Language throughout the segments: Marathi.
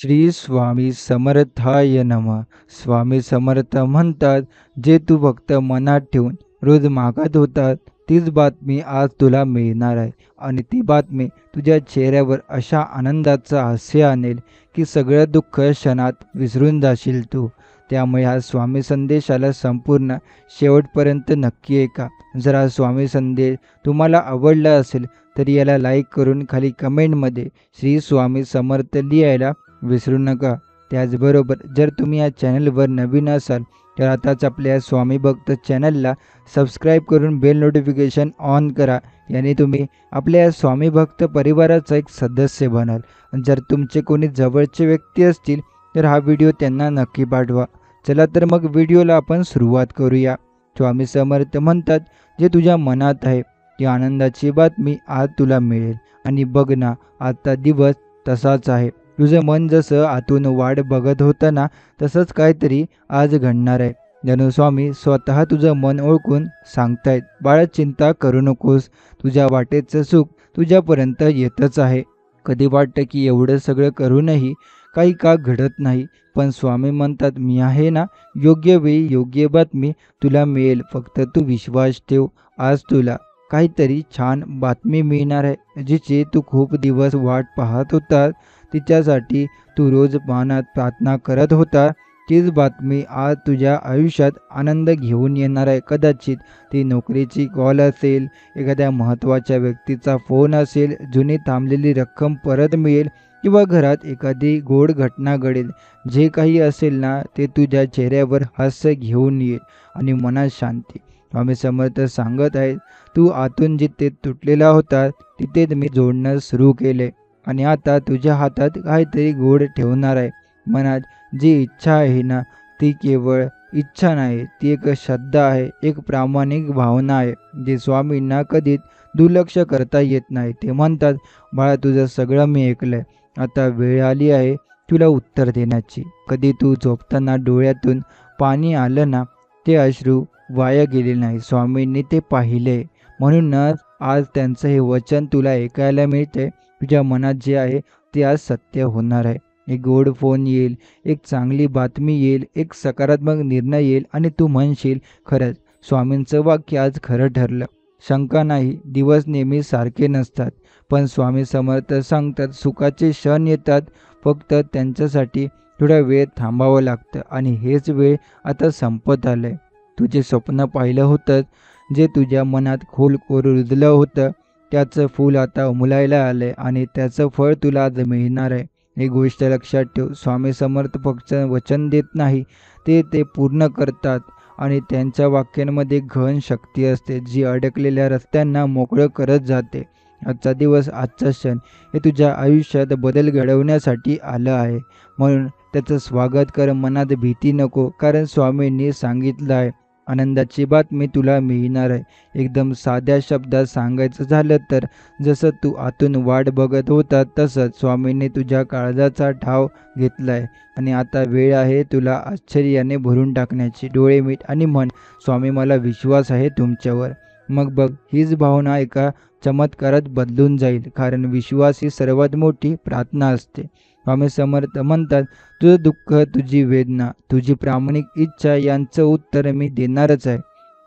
श्री स्वामी समर्थाय नमः. स्वामी समर्थ म्हणतात, जे तू फक्त मनात ठेवून रोज मागत होता, तीच बातमी आज तुला मिळणार आहे. आणि ती बातमी तुझ्या चेहऱ्यावर अशा आनंदाचं हास्य आणेल, की सगळं दुःख क्षणात विसरून जाशील तू. त्यामुळे हा स्वामी संदेशाला संपूर्ण शेवटपर्यंत नक्की ऐका. जर हा स्वामी संदेश तुम्हाला आवडला असेल, तर याला लाईक करून खाली कमेंटमध्ये श्री स्वामी समर्थ लिहायला विसरू नका. त्याचबरोबर जर तुम्ही या चॅनलवर नवीन असाल, तर आताच आपल्या स्वामी भक्त चॅनलला सबस्क्राईब करून बेल नोटिफिकेशन ऑन करा. याने तुम्ही आपल्या या स्वामी भक्त परिवाराचा एक सदस्य बनाल. जर तुमचे कोणी जवळचे व्यक्ती असतील, तर हा व्हिडिओ त्यांना नक्की पाठवा. चला तर मग व्हिडिओला आपण सुरुवात करूया. स्वामी समर्थ म्हणतात, जे तुझ्या मनात आहे ती आनंदाची बातमी आज तुला मिळेल. आणि बघ ना, आजचा दिवस तसाच आहे. तुझं मन जसं आतून वाट बघत होतं ना, तसंच काहीतरी आज घडणार आहे. जणू स्वामी स्वतः तुझं मन ओळखून सांगतायत, बाळा चिंता करू नकोस, तुझ्या वाटेचं सुख तुझ्यापर्यंत येतच आहे. कधी वाटतं की एवढं सगळं करूनही काही का घडत नाही, पण स्वामी म्हणतात, मी आहे ना, योग्य वेळी योग्य बातमी तुला मिळेल. फक्त तू विश्वास ठेव. आज तुला काहीतरी छान बातमी मिळणार आहे, जिची तू खूप दिवस वाट पाहत होता. तिच्यासाठी तू रोज मनात प्रार्थना करत होता. तीच बातमी आज तुझ्या आयुष्यात आनंद घेऊन येणार आहे. कदाचित ती नोकरीची कॉल असेल, एखाद्या महत्त्वाच्या व्यक्तीचा फोन असेल, जुनी थांबलेली रक्कम परत मिळेल किंवा घरात एखादी गोड घटना घडेल. जे काही असेल ना, ते तुझ्या चेहऱ्यावर हास्य घेऊन येईल आणि मनात शांती. स्वामी समर्थ सांगत आहेत, तू आतून जिथे तुटलेला होता, तिथेच मी जोडणं सुरू केले. आणि आता तुझ्या हातात काहीतरी गोड ठेवणार आहे. मनात जी इच्छा आहे ना, ती केवळ इच्छा नाही, ती एक श्रद्धा आहे, एक प्रामाणिक भावना आहे, जी स्वामींना कधीच दुर्लक्ष करता येत नाही. ते म्हणतात, बाळा तुझं सगळं मी ऐकलंय, आता वेळ आली आहे तुला उत्तर देण्याची. कधी तू झोपताना डोळ्यातून पाणी आलं ना, ते अश्रू वाया गेले नाही, स्वामींनी ते पाहिले. म्हणूनच आज त्यांचं हे वचन तुला ऐकायला मिळते. तुझ्या मनात जे आहे ते आज सत्य होणार आहे. एक गोड फोन येईल, एक चांगली बातमी येईल, एक सकारात्मक निर्णय येईल आणि तू म्हणशील, खरंच स्वामींचं वाक्य आज खरं ठरलं. शंका नाही, दिवस नेहमी सारखे नसतात, पण स्वामी समर्थ सांगतात, सुखाचे क्षण येतात, फक्त त्यांच्यासाठी थोडा वेळ थांबावं लागतं. आणि हेच वेळ आता संपत आलंय. तुझे स्वप्न पाहिलं होतं, जे तुझ्या मनात खोल रुजलं होतं, त्याचं फूल आता उमलायला आलंय आणि त्याचं फळ तुला आज मिळणार आहे. ही गोष्ट लक्षात ठेव, स्वामी समर्थ फक्त वचन देत नाही, ते पूर्ण करतात. आणि त्यांच्या वाक्यांमध्ये घन शक्ती असते, जी अडकलेल्या रस्त्यांना मोकळं करत जाते. आजचा दिवस, आजचा क्षण हे तुझ्या आयुष्यात बदल घडवण्यासाठी आलं आहे. म्हणून त्याचं स्वागत कर. मनात भीती नको, कारण स्वामींनी सांगितलं आहे, आनंदाची बातमी तुला मिळणार आहे. एकदम साध्या शब्दात सांगायचं झालं तर, जसं तू आतून वाट बघत होता, तसंच स्वामींनी तुझ्या काळजाचा ठाव घेतलाय. आणि आता वेळ आहे तुला आश्चर्याने भरून टाकण्याची. डोळे मीट आणि म्हण, स्वामी मला विश्वास आहे तुमच्यावर. मग बघ, हीच भावना एका चमत्कारात बदलून जाईल, कारण विश्वास ही सर्वात मोठी प्रार्थना असते. स्वामी समर्थ म्हणतात, तुझं दुःख, तुझी वेदना, तुझी प्रामाणिक इच्छा यांचं उत्तर मी देणारच आहे.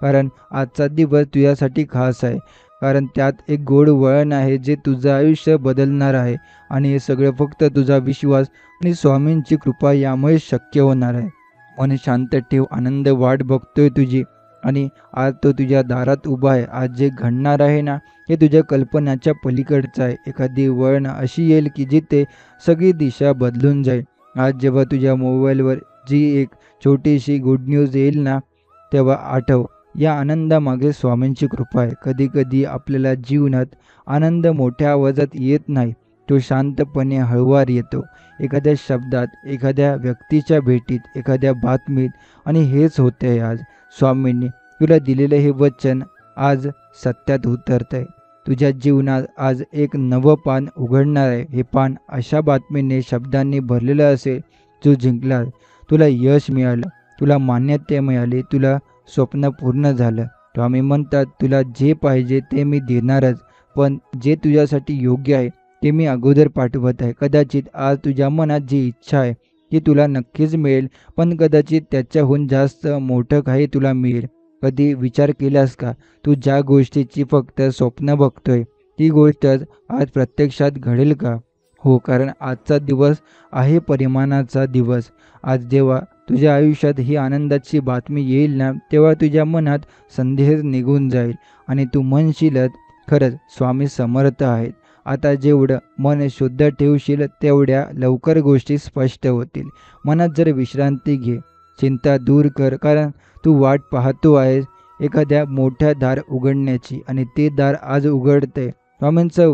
कारण आजचा दिवस तुझ्यासाठी खास आहे, कारण त्यात एक गोड वळण आहे, जे तुझं आयुष्य बदलणार आहे. आणि हे सगळं फक्त तुझा विश्वास आणि स्वामींची कृपा यामुळे शक्य होणार आहे. मन शांत ठेव, आनंद वाट बघतोय तुझी. आणि आज तो तुझ्या दारात उभा आहे. आज जे घडणार आहे ना, हे तुझ्या कल्पनाच्या पलीकडचं आहे. एखादी वळण अशी येईल की जिथे सगळी दिशा बदलून जाईल. आज जेव्हा तुझ्या मोबाईलवर जी एक छोटीशी गुड न्यूज येईल ना, तेव्हा आठव, या आनंदामागे स्वामींची कृपा आहे. कधी कधी आपल्याला जीवनात आनंद मोठ्या आवाजात येत नाही, तो शांतपणे हळूवार येतो. एखाद्या शब्दात, एखाद्या व्यक्तीच्या भेटीत, एखाद्या बातमीत. आणि हेच होते आज. स्वामींनी तुला दिलेलं हे वचन आज सत्यात उतरतंय. तुझ्या जीवनात आज एक नवं पान उघडणार आहे. हे पान अशा बातमीने, शब्दांनी भरलेलं असेल, तू जिंकला, तुला यश मिळालं, तुला मान्यता मिळाली, तुला स्वप्न पूर्ण झालं. स्वामी म्हणतात, तुला जे पाहिजे ते मी देणारच, पण जे तुझ्यासाठी योग्य आहे ते मी अगोदर पाठवत आहे. कदाचित आज तुझ्या मनात जी इच्छा आहे ती तुला नक्कीच मिळेल, पण कदाचित त्याच्याहून जास्त मोठं काही तुला मिळेल. कधी विचार केलास का, तू ज्या गोष्टीची फक्त स्वप्न बघतोय ती गोष्टच आज प्रत्यक्षात घडेल का? हो, कारण आजचा दिवस आहे परिमाणाचा दिवस. आज जेव्हा तुझ्या आयुष्यात ही आनंदाची बातमी येईल ना, तेव्हा तुझ्या मनात संदेह निघून जाईल आणि तू म्हणशीलच, खरंच स्वामी समर्थ आहेत. आता जेवढं मन शुद्ध ठेवशील तेवढ्या लवकर गोष्टी स्पष्ट होतील. मनात जर विश्रांती घे, चिंता दूर कर, कारण तू वाट पाहतो आहेस एखाद्या मोठ्या दार उघडण्याची आणि ते दार आज उघडते. स्वामींचं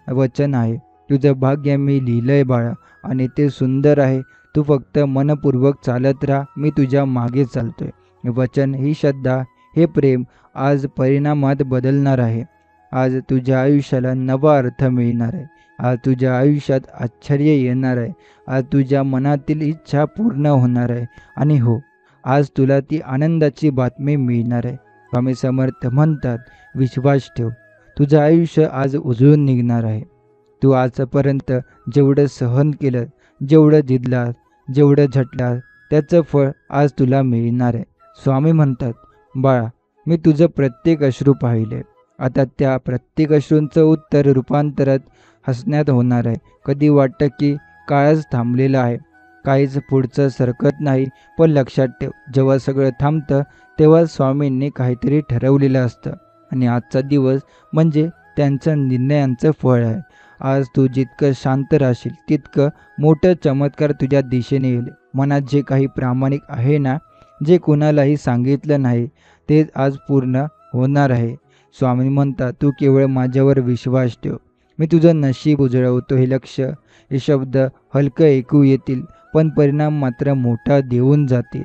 वचन आहे, तुझं भाग्य मी लिहिलंय बाळा आणि ते सुंदर आहे. तू फक्त मनपूर्वक चालत राहा, मी तुझ्या मागे चालतोय. हे वचन, ही श्रद्धा, हे प्रेम आज परिणामात बदलणार आहे. आज तुझ्या आयुष्याला नवा अर्थ मिळणार आहे. आज तुझ्या आयुष्यात आश्चर्य येणार आहे. आज तुझ्या मनातील इच्छा पूर्ण होणार आहे. आणि हो, आज तुला ती आनंदाची बातमी मिळणार आहे. स्वामी समर्थ म्हणतात, विश्वास ठेव, तुझं आयुष्य आज उजळून निघणार आहे. तू आजपर्यंत जेवढं सहन केलं, जेवढं जिंकलास, जेवढं झटलास, त्याचं फळ आज तुला मिळणार आहे. स्वामी म्हणतात, बाळा, मी तुझं प्रत्येक अश्रू पाहिले. आता त्या प्रत्येक अश्रूंचं उत्तर रूपांतरात हसण्यात होणार आहे. कधी वाटतं की काळच थांबलेला आहे, काहीच पुढचं सरकत नाही, पण लक्षात ठेव, जेव्हा सगळं थांबतं तेव्हा स्वामींनी काहीतरी ठरवलेलं असतं आणि आजचा दिवस म्हणजे त्यांच्या निर्णयांचं फळ आहे. आज तू जितकं शांत राहशील तितकं मोठं चमत्कार तुझ्या दिशेने येईल. मनात जे काही प्रामाणिक आहे ना, जे कोणालाही सांगितलं नाही, ते आज पूर्ण होणार आहे. स्वामी म्हणतात, तू केवळ माझ्यावर विश्वास ठेव, मी तुझं नशीब उजळवतो. हे शब्द हलकं ऐकू येतील, पण परिणाम मात्र मोठा देऊन जातील.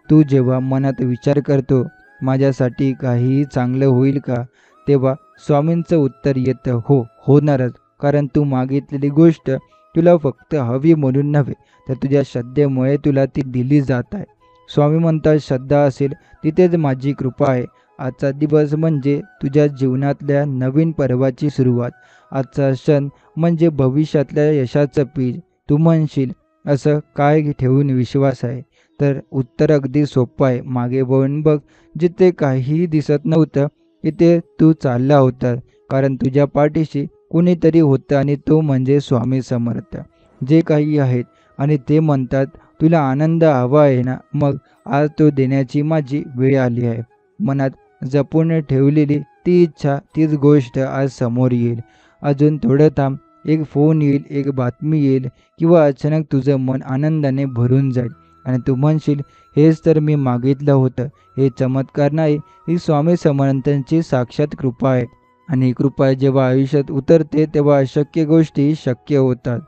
तू जेव्हा मनात विचार करतो, माझ्यासाठी काहीही चांगलं होईल का, तेव्हा स्वामींचं उत्तर येतं, हो, होणारच. कारण तू मागितलेली गोष्ट तुला फक्त हवी म्हणून नव्हे, तर तुझ्या श्रद्धेमुळे तुला ती दिली जात आहे. स्वामी म्हणतात, श्रद्धा असेल तिथेच माझी कृपा आहे. आजचा दिवस म्हणजे तुझ्या जीवनातल्या नवीन पर्वाची सुरुवात. आजचा क्षण म्हणजे भविष्यातल्या यशाचं बीज. तू म्हणशील, असं काय ठेवून विश्वास आहे? तर उत्तर अगदी सोपं आहे. मागे वळून बघ, जिथे काहीही दिसत नव्हतं तिथे तू चालला होता, कारण तुझ्या पाठीशी कुणीतरी होतं आणि तो म्हणजे स्वामी समर्थ. जे काही आहेत आणि ते म्हणतात, तुला आनंद हवा आहे ना, मग आज तो देण्याची माझी वेळ आली आहे. मनात जपून ठेवलेली ती इच्छा, तीच गोष्ट आज समोर येईल. अजून थोडं थांब, एक फोन येईल, एक बातमी येईल किंवा अचानक तुझं मन आनंदाने भरून जाईल आणि तू म्हणशील, हेच तर मी मागितलं होतं. हे चमत्कार नाही, ही स्वामी समर्थांची साक्षात कृपा आहे. आणि कृपा जेव्हा आयुष्यात उतरते तेव्हा अशक्य गोष्टी शक्य होतात.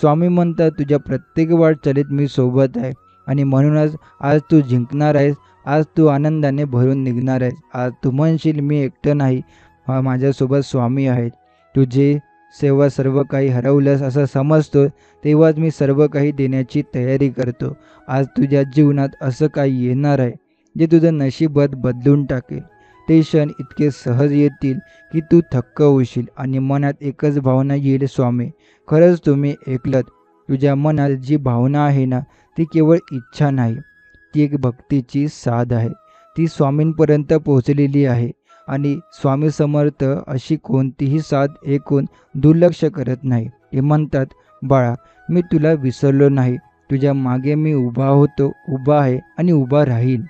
स्वामी म्हणतात, तुझ्या प्रत्येक वाटचालीत मी सोबत आहे आणि म्हणूनच आज तू जिंकणार आहेस. आज तू आनंदाने भरून निघणार आहेस. आज तू म्हणशील, मी एकटं नाही, माझ्यासोबत स्वामी आहेत. तुझे सेवा सर्व काही हरवलंस असं समजतो, तेव्हाच मी सर्व काही देण्याची तयारी करतो. आज तुझ्या जीवनात असं काही येणार आहे जे तुझं नशीबच बदलून टाकेल. ते क्षण इतके सहज येतील की तू थक्क होशील आणि मनात एकच भावना येईल, स्वामी, खरंच तुम्ही ऐकलत. तुझ्या मनात जी भावना आहे ना, ती केवळ इच्छा नाही, ती एक भक्तीची साध आहे. ती स्वामींपर्यंत पोहोचलेली आहे आणि स्वामी समर्थ अशी कोणतीही साध ऐकून दुर्लक्ष करत नाही. ते म्हणतात, बाळा, मी तुला विसरलो नाही. तुझ्या मागे मी उभा आहे आणि उभा राहील.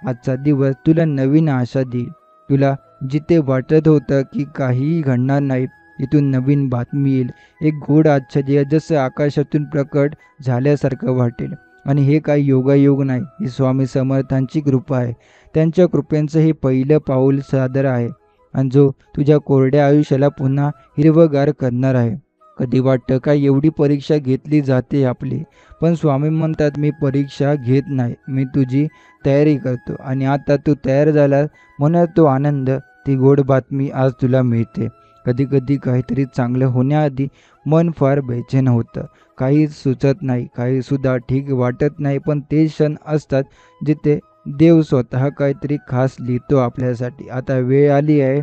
आजचा दिवस तुला नवीन आशा देईल. तुला जिथे वाटत होतं की काहीही घडणार नाही, तिथून नवीन बातमी येईल. एक गोड आश्चर्य जसं आकाशातून प्रकट झाल्यासारखं वाटेल. आणि हे काही योगायोग नाही, ही स्वामी समर्थांची कृपा आहे. त्यांच्या कृपेचं हे पहिलं पाऊल सादर आहे आणि जो तुझ्या कोरड्या आयुष्याला पुन्हा हिरवंगार करणार आहे. कधी वाटतं का एवढी परीक्षा घेतली जाते आपली, पण स्वामी म्हणतात, मी परीक्षा घेत नाही, मी तुझी तयारी करतो. आणि आता तू तयार झालास म्हणून तो आनंद, ती गोड बातमी आज तुला मिळते. कधी कधी काहीतरी चांगलं होण्याआधी मन फार बेचैन होतं. काही सुचत नाही, काही सुद्धा ठीक वाटत नाही, पण ते क्षण असतात जिथे देव स्वतः काहीतरी खास लिहितो आपल्यासाठी. आता वेळ आली आहे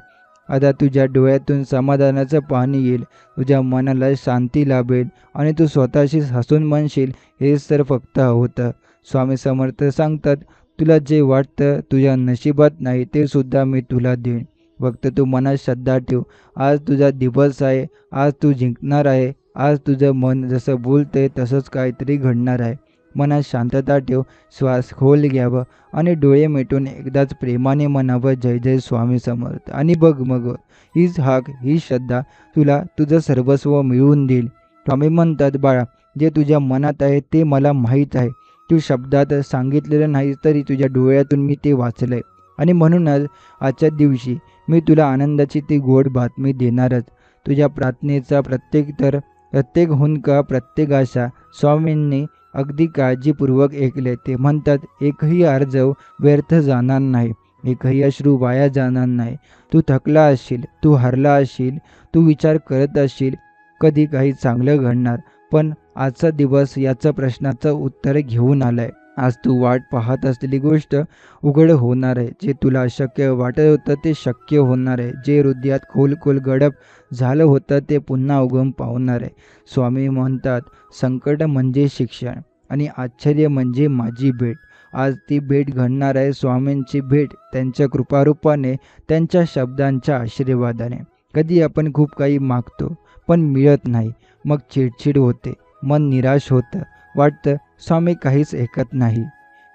आता तुझ्या डोळ्यातून समाधानाचं पाणी येईल, तुझ्या मनाला शांती लाभेल आणि तू स्वतःशीच हसून म्हणशील, हेच तर फक्त होतं. स्वामी समर्थ सांगतात, तुला जे वाटतं तुझ्या नशिबात नाही ते सुद्धा मी तुला देईन. फक्त तू मनात श्रद्धा ठेव. आज तुझा दिवस आहे, आज तू जिंकणार आहे. आज तुझं मन जसं बोलतंय तसंच काहीतरी घडणार आहे. मनात शांतता ठेव, श्वास खोल घ्यावं आणि डोळे मिटून एकदाच प्रेमाने म्हणावं, जय जय स्वामी समर्थ. आणि बघ मग हीच हाक, ही श्रद्धा तुला तुझं सर्वस्व मिळवून देईल. स्वामी म्हणतात, बाळा, जे तुझ्या मनात आहे ते मला माहीत आहे. तू शब्दात सांगितलेलं नाही तरी तुझ्या डोळ्यातून मी ते वाचलंय. आणि म्हणूनच आजच्या दिवशी मी तुला आनंदाची ती गोड बातमी देणारच. तुझ्या प्रार्थनेचा प्रत्येक हुंदका, प्रत्येक आशा स्वामींनी अगदी काळजीपूर्वक ऐकले. ते म्हणतात, एकही आर्जव व्यर्थ जाणार नाही, एकही अश्रू वाया जाणार नाही. तू थकला असशील, तू हरला असशील, तू विचार करत असशील कधी काही चांगलं घडणार, पण आजचा दिवस याचं प्रश्नाचं उत्तर घेऊन आलाय. आज तू वाट पाहत असलेली गोष्ट उघड होणार आहे. जे तुला अशक्य वाटत होतं ते शक्य होणार आहे. जे हृदयात खोल गडप झालं होतं ते पुन्हा उगम पावणार आहे. स्वामी म्हणतात, संकट म्हणजे शिक्षण आणि आश्चर्य म्हणजे माझी भेट. आज ती भेट घडणार आहे. स्वामींची भेट त्यांच्या कृपारूपाने, त्यांच्या शब्दांच्या आशीर्वादाने. कधी आपण खूप काही मागतो पण मिळत नाही, मग चिडचिड होते, मन निराश होतं, वाटतं स्वामी काहीच ऐकत नाही.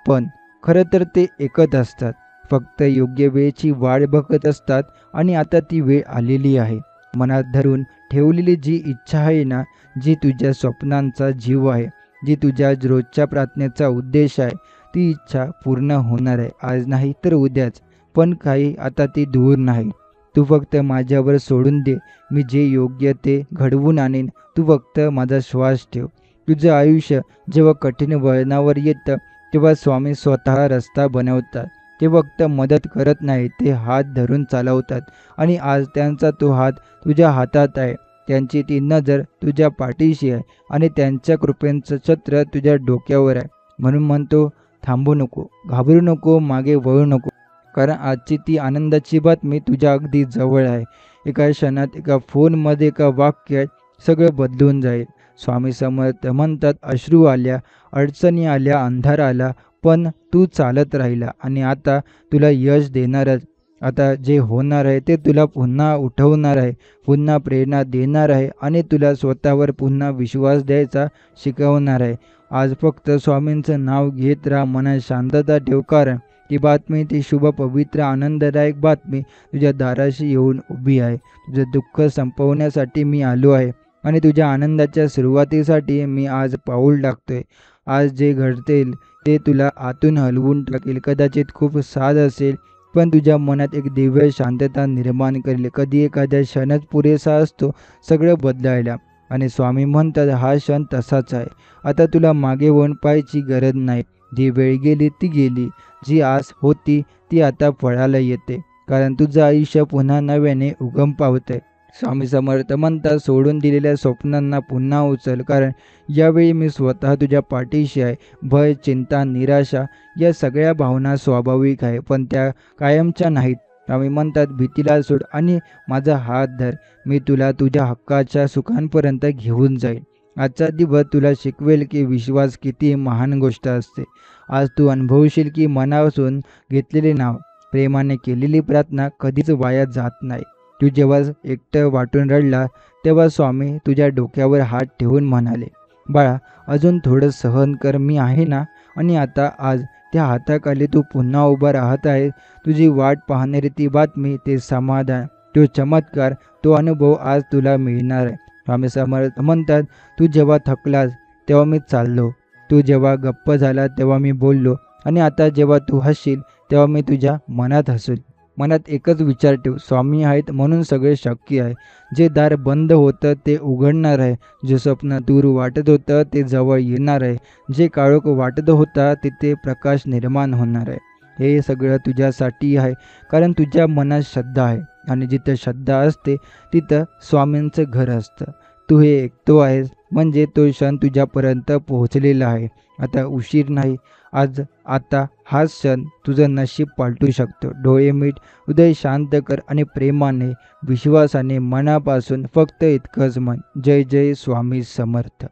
पण खरं तर ते ऐकत असतात, फक्त योग्य वेळेची वाट बघत असतात. आणि आता ती वेळ आलेली आहे. मनात धरून ठेवलेली जी इच्छा आहे ना, जी तुझ्या स्वप्नांचा जीव आहे, जी तुझ्या रोजच्या प्रार्थनेचा उद्देश आहे, ती इच्छा पूर्ण होणार आहे. आज नाही तर उद्याच, पण काही आता ती दूर नाही. तू फक्त माझ्यावर सोडून दे, मी जे योग्य ते घडवून आणीन. तू फक्त माझा श्वास ठेव. तुझं आयुष्य जेव्हा कठीण वळणावर येतं तेव्हा स्वामी स्वतः रस्ता बनवतात. ते फक्त मदत करत नाही, ते हात धरून चालवतात. आणि आज त्यांचा तो हात तुझ्या हातात आहे, त्यांची ती नजर तुझ्या पाठीशी आहे आणि त्यांच्या कृपेचं छत्र तुझ्या डोक्यावर आहे. म्हणून म्हणतो, थांबू नको, घाबरू नको, मागे वळू नको, कारण आजची ती आनंदाची बातमी तुझ्या अगदी जवळ आहे. एका क्षणात, एका फोनमध्ये, एका वाक्यात सगळं बदलून जाईल. स्वामी समर्थ म्हणतात, अश्रू आल्या, अडचणी आल्या, अंधार आला, पण तू चालत राहिला आणि आता तुला यश देणारच. आता जे होणार आहे ते तुला पुन्हा उठवणार आहे, पुन्हा प्रेरणा देणार आहे आणि तुला स्वतःवर पुन्हा विश्वास द्यायचा शिकवणार आहे. आज फक्त स्वामींचं नाव घेत राहा, मनात शांतता ठेव, कारण ती बातमी, ती शुभ, पवित्र, आनंददायक बातमी तुझ्या दाराशी येऊन उभी आहे. तुझं दुःख संपवण्यासाठी मी आलो आहे आणि तुझ्या आनंदाच्या सुरुवातीसाठी मी आज पाऊल टाकतोय. आज जे घडतेल ते तुला आतून हलवून टाकेल. कदाचित खूप साध असेल, पण तुझ्या मनात एक दिव्य शांतता निर्माण करेल. कधी एखाद्या क्षणच पुरेसा असतो सगळं बदलायला. आणि स्वामी म्हणतात, हा क्षण तसाच आहे. आता तुला मागे वळून पाहायची गरज नाही. जी वेळ गेली ती गेली. जी आस होती ती आता फळाला येते, कारण तुझं आयुष्य पुन्हा नव्याने उगम पावतंय. स्वामी समर्थ म्हणतात, सोडून दिलेल्या स्वप्नांना पुन्हा उचल, कारण यावेळी मी स्वतः तुझ्या पाठीशी आहे. भय, चिंता, निराशा या सगळ्या भावना स्वाभाविक आहे, पण त्या कायमच्या नाहीत. स्वामी म्हणतात, भीतीला सोड आणि माझा हात धर. मी तुला तुझ्या हक्काच्या सुखांपर्यंत घेऊन जाईल. आजचा दिवस तुला शिकवेल की विश्वास किती महान गोष्ट असते. आज तू अनुभवशील की मनापासून घेतलेले नाव, प्रेमाने केलेली प्रार्थना कधीच वाया जात नाही. तू जेव्हा एकटं वाटून रडला तेव्हा स्वामी तुझ्या डोक्यावर हात ठेवून म्हणाले, बाळा, अजून थोडं सहन कर, मी आहे ना. आणि आता आज त्या हाताखाली तू पुन्हा उभा राहत आहे. तुझी वाट पाहणारी ती बातमी, ते समाधान, तो चमत्कार, तो अनुभव आज तुला मिळणार आहे. स्वामी समर्थ म्हणतात, तू जेव्हा थकलास तेव्हा मी चाललो, तू जेव्हा गप्प झाला तेव्हा मी बोललो, आणि आता जेव्हा तू हसशील तेव्हा मी तुझ्या मनात हसेल. मनात एकच विचार ठेव, स्वामी आहेत म्हणून सगळे शक्य आहे. जे दार बंद होतं ते उघडणार आहे. जे स्वप्न दूर वाटत होतं ते जवळ येणार आहे. जे काळोख वाटत होता तिथे प्रकाश निर्माण होणार आहे. हे सगळं तुझ्यासाठी आहे, कारण तुझ्या मनात श्रद्धा आहे, आणि जिथं श्रद्धा असते तिथं स्वामींचं घर असतं. तू हे ऐकतो आहेस म्हणजे तो क्षण तुझ्यापर्यंत पोहोचलेला आहे. आता उशीर नाही. आता हाच क्षण तुझं नशीब पालटू शकतो. डोळे मीट, हृदय शांत कर आणि प्रेमाने, विश्वासाने, मनापासून फक्त इतकंच म्हण, जय जय स्वामी समर्थ.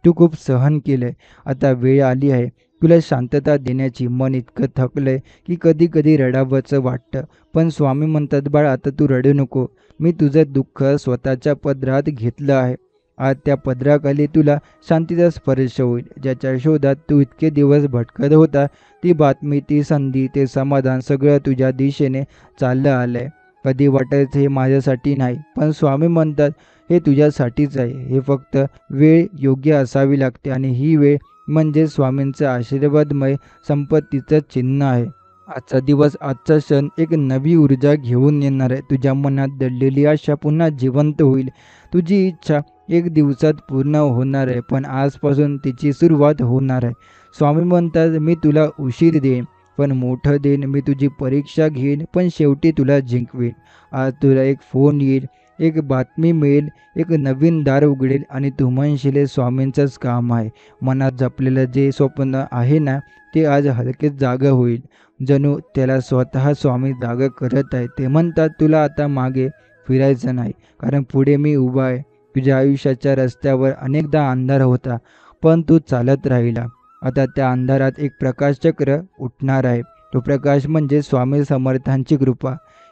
तू खूप सहन केलंय. आता वेळ आली आहे तुला शांतता देण्याची. मन इतकं थकलंय की कधी कधी रडावंसं वाटतं. पण स्वामी म्हणतात, बाळ आता तू रडू नको. मी तुझं दुःख स्वतःच्या पदरात घेतलं आहे. आज त्या पदराखाली तुला शांतीचा स्पर्श होईल. ज्याच्या शोधात तू इतके दिवस भटकत होता, ती बातमी, ती संधी, ते समाधान सगळं तुझ्या दिशेने चाललं आलंय. कधी वाटायचं हे माझ्यासाठी नाही, पण स्वामी म्हणतात हे तुझ्यासाठीच आहे. हे फक्त वेळ योग्य असावी लागते आणि ही वेळ म्हणजे स्वामींचं आशीर्वादमय संपत्तीचं चिन्ह आहे. आजचा दिवस, आजचा क्षण एक नवी ऊर्जा घेऊन येणार आहे. तुझ्या मनात दडलेली आशा पुन्हा जिवंत होईल. तुझी इच्छा एक दिवसात पूर्ण होणार आहे, पण आजपासून तिची सुरुवात होणार आहे. स्वामी म्हणतात, मी तुला उशीर देईन पण मोठं देईन. मी तुझी परीक्षा घेईन पण शेवटी तुला जिंकवेन. आज तुला एक फोन येईल, एक बातमी मिळेल, एक नवीन दार उघडेल आणि तू म्हणशील हे स्वामींचंच काम आहे. मनात जपलेलं जे स्वप्न आहे ना, ते आज हलकेच जागं होईल. जणू त्याला स्वतः स्वामी जागं करत आहे. ते म्हणतात, तुला आता मागे फिरायचं नाही, कारण पुढे मी उभा आहे. तुझ्या आयुष्याच्या रस्त्यावर अनेकदा अंधार होता, पण तू चालत राहिला. आता त्या अंधारात एक प्रकाशचक्र उठणार आहे. तो प्रकाश म्हणजे स्वामी समर्थांची कृपा.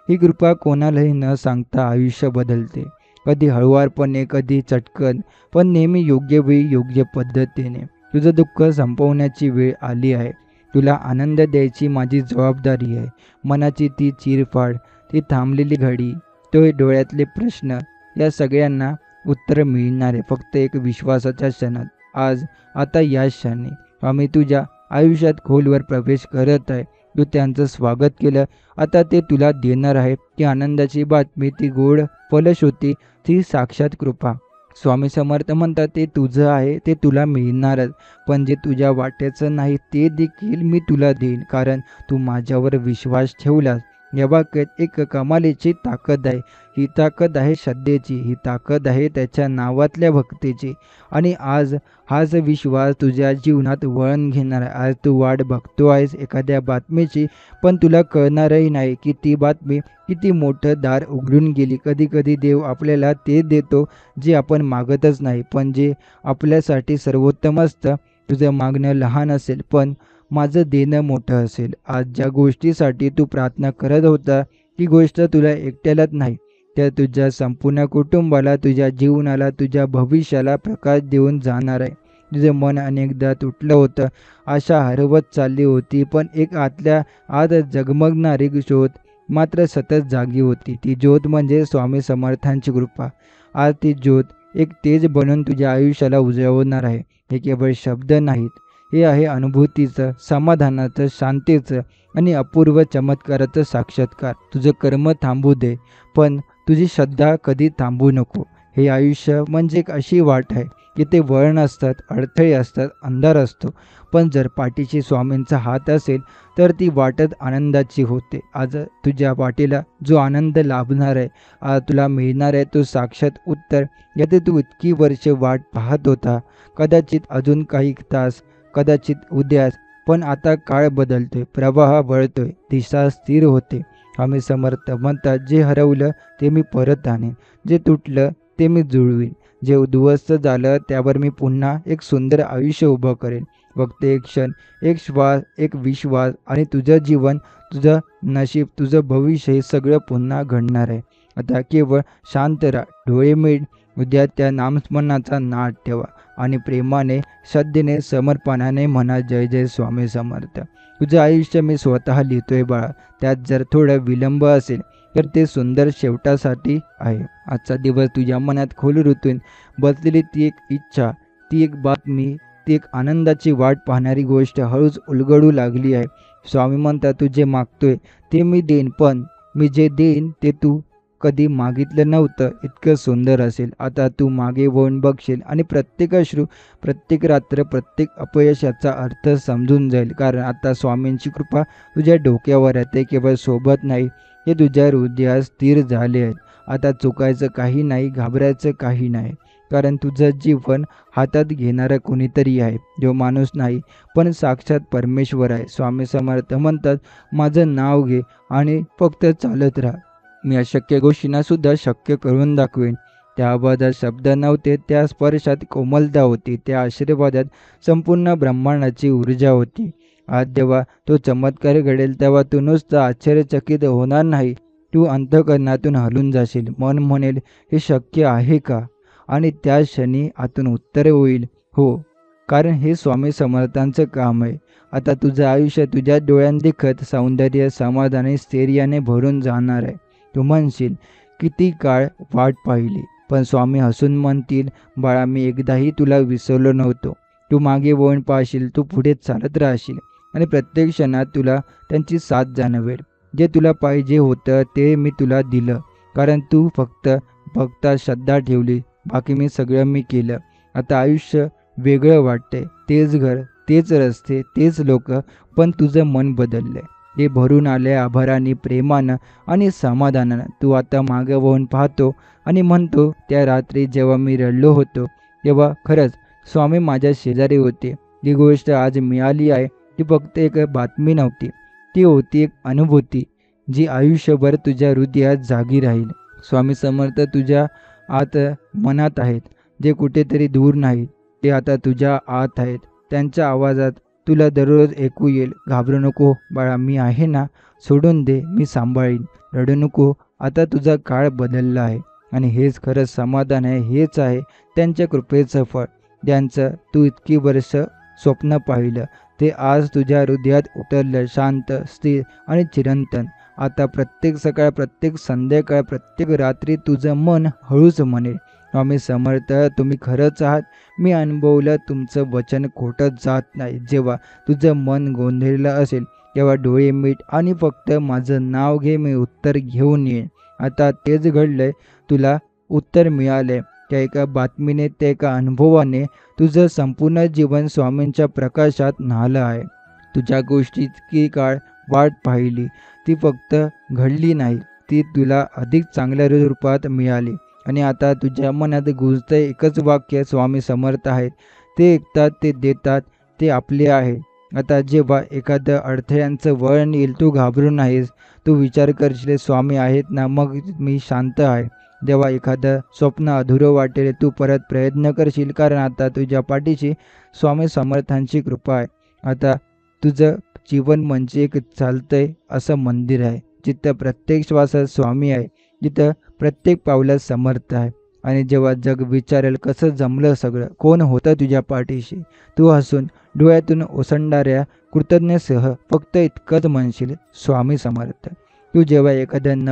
ही कृपा कोणालाही न सांगता आयुष्य बदलते. कधी हळुवारपणे, कधी चटकन, पण नेहमी योग्य वेळी, योग्य पद्धतीने. तुझं दुःख संपवण्याची वेळ आली आहे. तुला आनंद द्यायची माझी जबाबदारी आहे. मनाची ती चिरफाड, ती थांबलेली घडी, तो डोळ्यातले प्रश्न, या सगळ्यांना उत्तर मिळणार आहे फक्त एक विश्वासाच्या क्षणात. आता या क्षणी आम्ही तुझ्या आयुष्यात खोलवर प्रवेश करत आहे. तू त्यांचं स्वागत केलं, आता ते तुला देणार आहे ती आनंदाची बातमी, ती गोड फलश्रुती, ती साक्षात कृपा. स्वामी समर्थ म्हणतात, ते तुझं आहे ते तुला मिळणारच, पण जे तुझ्या वाट्याचं नाही ते देखील मी तुला देईन, कारण तू माझ्यावर विश्वास ठेवलास. या वाक्यात एक कमालीची ताकद आहे. ही ताकद आहे श्रद्धेची, ही ताकद आहे त्याच्या नावातल्या भक्तीची. आणि आज हाच विश्वास तुझ्या जीवनात वळण घेणार आहे. आज तू वाट बघतो आहेस एखाद्या बातमीची, पण तुला कळणारही नाही की ती बातमी किती मोठं दार उघडून गेली. कधी कधी देव आपल्याला ते देतो जे आपण मागतच नाही, पण जे आपल्यासाठी सर्वोत्तम असतं. तुझं मागणं लहान असेल, पण माझं देणं मोठं असेल. आज ज्या गोष्टीसाठी तू प्रार्थना करत होता, ती गोष्ट तुला एकट्यालाच नाही, त्या तुझ्या संपूर्ण कुटुंबाला, तुझ्या जीवनाला, तुझ्या भविष्याला प्रकाश देऊन जाणार आहे. तुझं मन अनेकदा तुटलं होतं, आशा हरवत चालली होती, पण एक आतल्या आत जगमगणारी ज्योत मात्र सतत जागी होती. ती ज्योत म्हणजे स्वामी समर्थांची कृपा. आज ती ज्योत एक तेज बनून तुझ्या आयुष्याला उजळवणार आहे. हे केवळ शब्द नाहीत, हे आहे अनुभूतीचं, समाधानाचं, शांतीचं आणि अपूर्व चमत्काराचं साक्षात्कार. तुझं कर्म थांबू दे, पण तुझी श्रद्धा कधी थांबू नको. हे आयुष्य म्हणजे एक अशी वाट आहे की ते वळण असतात, अडथळे असतात, अंधार असतो, पण जर पाठीशी स्वामींचा हात असेल तर ती वाटच आनंदाची होते. आज तुझ्या वाटेला जो आनंद लाभणार आहे, आज तुला मिळणार आहे तो साक्षात उत्तर. यात तू इतकी वर्षे वाट पाहत होता, कदाचित अजून काही तास, कदाचित उद्याच, पण आता काळ बदलतोय, प्रवाह वळतोय, दिशा स्थिर होते. आम्ही समर्थ म्हणतात, जे हरवलं ते मी परत आणेन, जे तुटलं ते मी जुळवीन, जे उद्ध्वस्त झालं त्यावर मी पुन्हा एक सुंदर आयुष्य उभं करेन. फक्त एक क्षण, एक श्वास, एक विश्वास आणि तुझं जीवन, तुझं नशीब, तुझं भविष्य हे सगळं पुन्हा घडणार आहे. आता केवळ शांत राहा, डोळे मिट, उद्या त्या नामस्मरणाचा नाद ठेवा आणि प्रेमाने, श्रद्धेने, समर्पणाने म्हणा, जय जय स्वामी समर्थ. तुझं आयुष्य मी स्वतः लिहितोय बाळा. त्यात जर थोडं विलंब असेल तर ते सुंदर शेवटासाठी आहे. आजचा दिवस तुझ्या मनात खोल ऋतून बसलेली ती एक इच्छा, ती एक बातमी, ती एक आनंदाची वाट पाहणारी गोष्ट हळूच उलगडू लागली आहे. स्वामी म्हणतात, तू जे मागतोय ते मी देईन, पण मी जे देईन ते तू कधी मागितलं नव्हतं इतकं सुंदर असेल. आता तू मागे वळून बघशील आणि प्रत्येक अश्रू, प्रत्येक रात्र, प्रत्येक अपयश याचा अर्थ समजून जाईल, कारण आता स्वामींची कृपा तुझ्या डोक्यावर आहे. ते केवळ सोबत नाही, हे तुझ्या हृदयात स्थिर झाले आहेत. आता चुकायचं काही नाही, घाबरायचं काही नाही. कारण तुझं जीवन हातात घेणारा कोणीतरी आहे, जो माणूस नाही पण साक्षात परमेश्वर आहे. स्वामी समर्थ म्हणतात, माझं नाव घे आणि फक्त चालत राहा, मी अशक्य गोष्टींना सुद्धा शक्य करून दाखवेन. त्या आवाजात शब्द नव्हते, त्या स्पर्शात कोमलता होती, त्या आशीर्वादात संपूर्ण ब्रह्मांडाची ऊर्जा होती. आज जेव्हा तो चमत्कार घडेल तेव्हा तू नुसतं आश्चर्यचकित होणार नाही, तू अंतःकरणातून हलून जाशील. मन म्हणेल, हे शक्य आहे का? आणि त्या क्षणी आतून उत्तर होईल, हो, कारण हे स्वामी समर्थांचं काम आहे. आता तुझं आयुष्य तुझ्या डोळ्यांत दिखत सौंदर्य, समाधान आणि स्थैर्याने भरून जाणार आहे. तू म्हणशील, किती काळ वाट पाहिली, पण स्वामी हसून म्हणतील, बाळा, मी एकदाही तुला विसरलो नव्हतो. तू मागे वळून पाहशील, तू पुढे चालत राहशील आणि प्रत्येक क्षणात तुला त्यांची साथ जाणवेल. जे तुला पाहिजे होतं ते मी तुला दिलं, कारण तू फक्त श्रद्धा ठेवली. बाकी मी सगळं मी केलं. आता आयुष्य वेगळं वाटतंय, तेच घर, तेच रस्ते, तेच लोक, पण तुझं मन बदललंय. ते भरून आले आभाराने, प्रेमानं आणि समाधानानं. तू आता मागं वळून पाहतो आणि म्हणतो, त्या रात्री जेव्हा मी रडलो होतो तेव्हा खरंच स्वामी माझ्या शेजारी होते. जी गोष्ट आज मिळाली आहे ती फक्त एक बातमी नव्हती, ती होती एक अनुभूती, जी आयुष्यभर तुझ्या हृदयात जागी राहील. स्वामी समर्थ तुझ्या आत मनात आहेत, जे कुठेतरी दूर नाही, ते आता तुझ्या आत आहेत. त्यांच्या आवाजात तुला दररोज ऐकू येईल, घाबरू नको बाळा, मी आहे ना, सोडून दे, मी सांभाळीन, रडू नको, आता तुझा काळ बदलला आहे. आणि हेच खरं समाधान आहे, हेच आहे त्यांच्या कृपेचं फळ, ज्यांचं तू इतकी वर्ष स्वप्न पाहिलं, ते आज तुझ्या हृदयात उतरलं, शांत, स्थिर आणि चिरंतन. आता प्रत्येक सकाळ, प्रत्येक संध्याकाळ, प्रत्येक रात्री तुझं मन हळूच म्हणेल, स्वामी समर्थ, तुम्ही खरंच आहात. मी अनुभवलं, तुमचं वचन खोटं जात नाही. जेव्हा तुझं मन गोंधळलेलं असेल तेव्हा डोळे मीट आणि फक्त माझं नाव घे, मी उत्तर घेऊन येईन. आता तेच घडलंय, तुला उत्तर मिळाले. त्या एका बातमीने, त्या एका अनुभवाने तुझं संपूर्ण जीवन स्वामींच्या प्रकाशात न्हालं आहे. तुझ्या गोष्टी इतकी काळ वाट पाहिली, ती फक्त घडली नाही, ती तुला अधिक चांगल्या रूपात मिळाली. आणि आता तुझ्या मनात गुंजतंय एकच वाक्य, स्वामी समर्थ आहेत, ते ऐकतात, ते देतात, ते आपले आहे. आता जेव्हा एखादं अडथळ्यांचं वळण येईल, तू घाबरू नाहीस. तू विचार करशील, स्वामी आहेत ना, मग मी शांत आहे. जेव्हा एखादं स्वप्न अधुरं वाटेल, तू परत प्रयत्न करशील, कारण आता तुझ्या पाठीशी स्वामी समर्थांची कृपा आहे. आता तुझं जीवन म्हणजे एक चालतंय असं मंदिर आहे, जिथं प्रत्येक श्वासात स्वामी आहे, जिथं प्रत्येक पावलात समर्थ आहे. आणि जेव्हा जग विचारेल, कसं जमलं सगळं, कोण होतं तुझ्या पाठीशी, तू हसून डोळ्यातून ओसंडणाऱ्या कृतज्ञतेसह फक्त इतकंच म्हणशील, स्वामी समर्थ. तू जेव्हा एखादं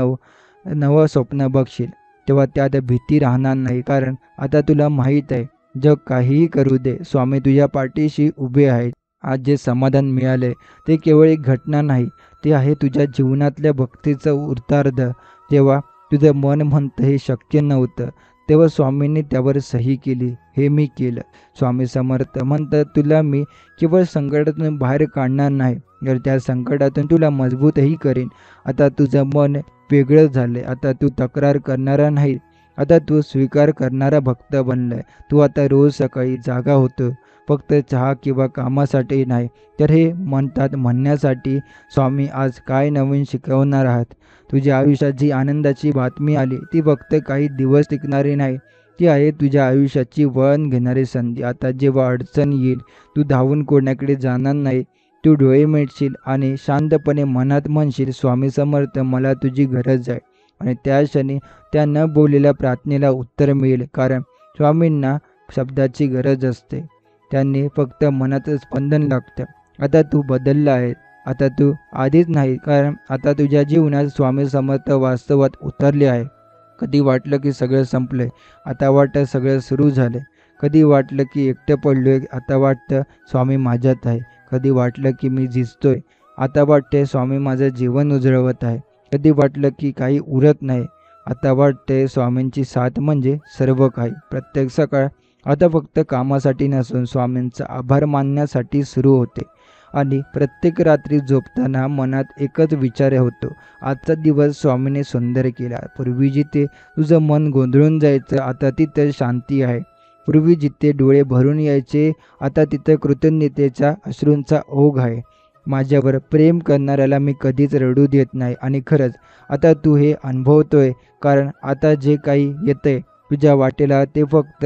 नवं स्वप्न बघशील तेव्हा त्यात भीती राहणार नाही, कारण आता तुला माहीत आहे, जग काहीही करू दे, स्वामी तुझ्या पाठीशी उभे आहेत. आज जे समाधान मिळाले ते केवळ एक घटना नाही, ते आहे तुझ्या जीवनातल्या भक्तीचं उत्तरार्ध. जेव्हा तुझं मन म्हणतं हे शक्य नव्हतं, तेव्हा स्वामींनी त्यावर सही केली, हे मी केलं. स्वामी समर्थ म्हणतात, तुला मी केवळ संकटातून बाहेर काढणार नाही, तर त्या संकटातून तुला मजबूतही करेन. आता तुझं मन वेगळं झालंय, आता तू तक्रार करणारा नाही, आता तू स्वीकार करणारा भक्त बनलाय. तू आता रोज सकाळी जागा होतो, फक्त चहा किंवा कामासाठी नाही, तर हे म्हणण्यासाठी, स्वामी आज काय नवीन शिकवणार आहात. तुझ्या आयुष्यात जी आनंदाची बातमी आली, ती फक्त काही दिवस टिकणारी नाही, ती आहे तुझ्या आयुष्याची वळण घेणारी संधी. आता जेव्हा अडचण येईल, तू धावून कोणाकडे जाणार नाही, तू डोळे मिटशील आणि शांतपणे मनात म्हणशील, स्वामी समर्थ, मला तुझी गरज आहे. आणि त्या क्षणी त्या न बोललेल्या प्रार्थनेला उत्तर मिळेल, कारण स्वामींना शब्दाची गरज असते, त्यांनी फक्त मनातच स्पंदन लागतं. आता तू बदलला आहे, आता तू आधीच नाही, कारण आता तुझ्या जीवनात स्वामी समर्थ वास्तवात उतरले आहे. कधी वाटलं की सगळं संपलंय, आता वाटतं सगळं सुरू झालंय. कधी वाटलं की एकटं पडलोय, आता वाटतं स्वामी माझ्यात आहे. कधी वाटलं की मी झिजतोय, आता वाटतंय स्वामी माझं जीवन उजळवत आहे. कधी वाटलं की काही उरत नाही, आता वाटतंय स्वामींची साथ म्हणजे सर्व काही. प्रत्येक सकाळ आता फक्त कामासाठी नसून स्वामींचा आभार मानण्यासाठी सुरू होते. आणि प्रत्येक रात्री झोपताना मनात एकच विचार होतो, आजचा दिवस स्वामीने सुंदर केला. पूर्वी जिथे तुझं मन गोंधळून जायचं, आता तिथे शांती आहे. पूर्वी जिथे डोळे भरून यायचे, आता तिथं कृतज्ञतेच्या अश्रूंचा ओघ आहे. माझ्यावर प्रेम करणाऱ्याला मी कधीच रडू देत नाही. आणि खरंच आता तू हे अनुभवतोय, कारण आता जे काही येतंय तुझ्या वाटेला ते फक्त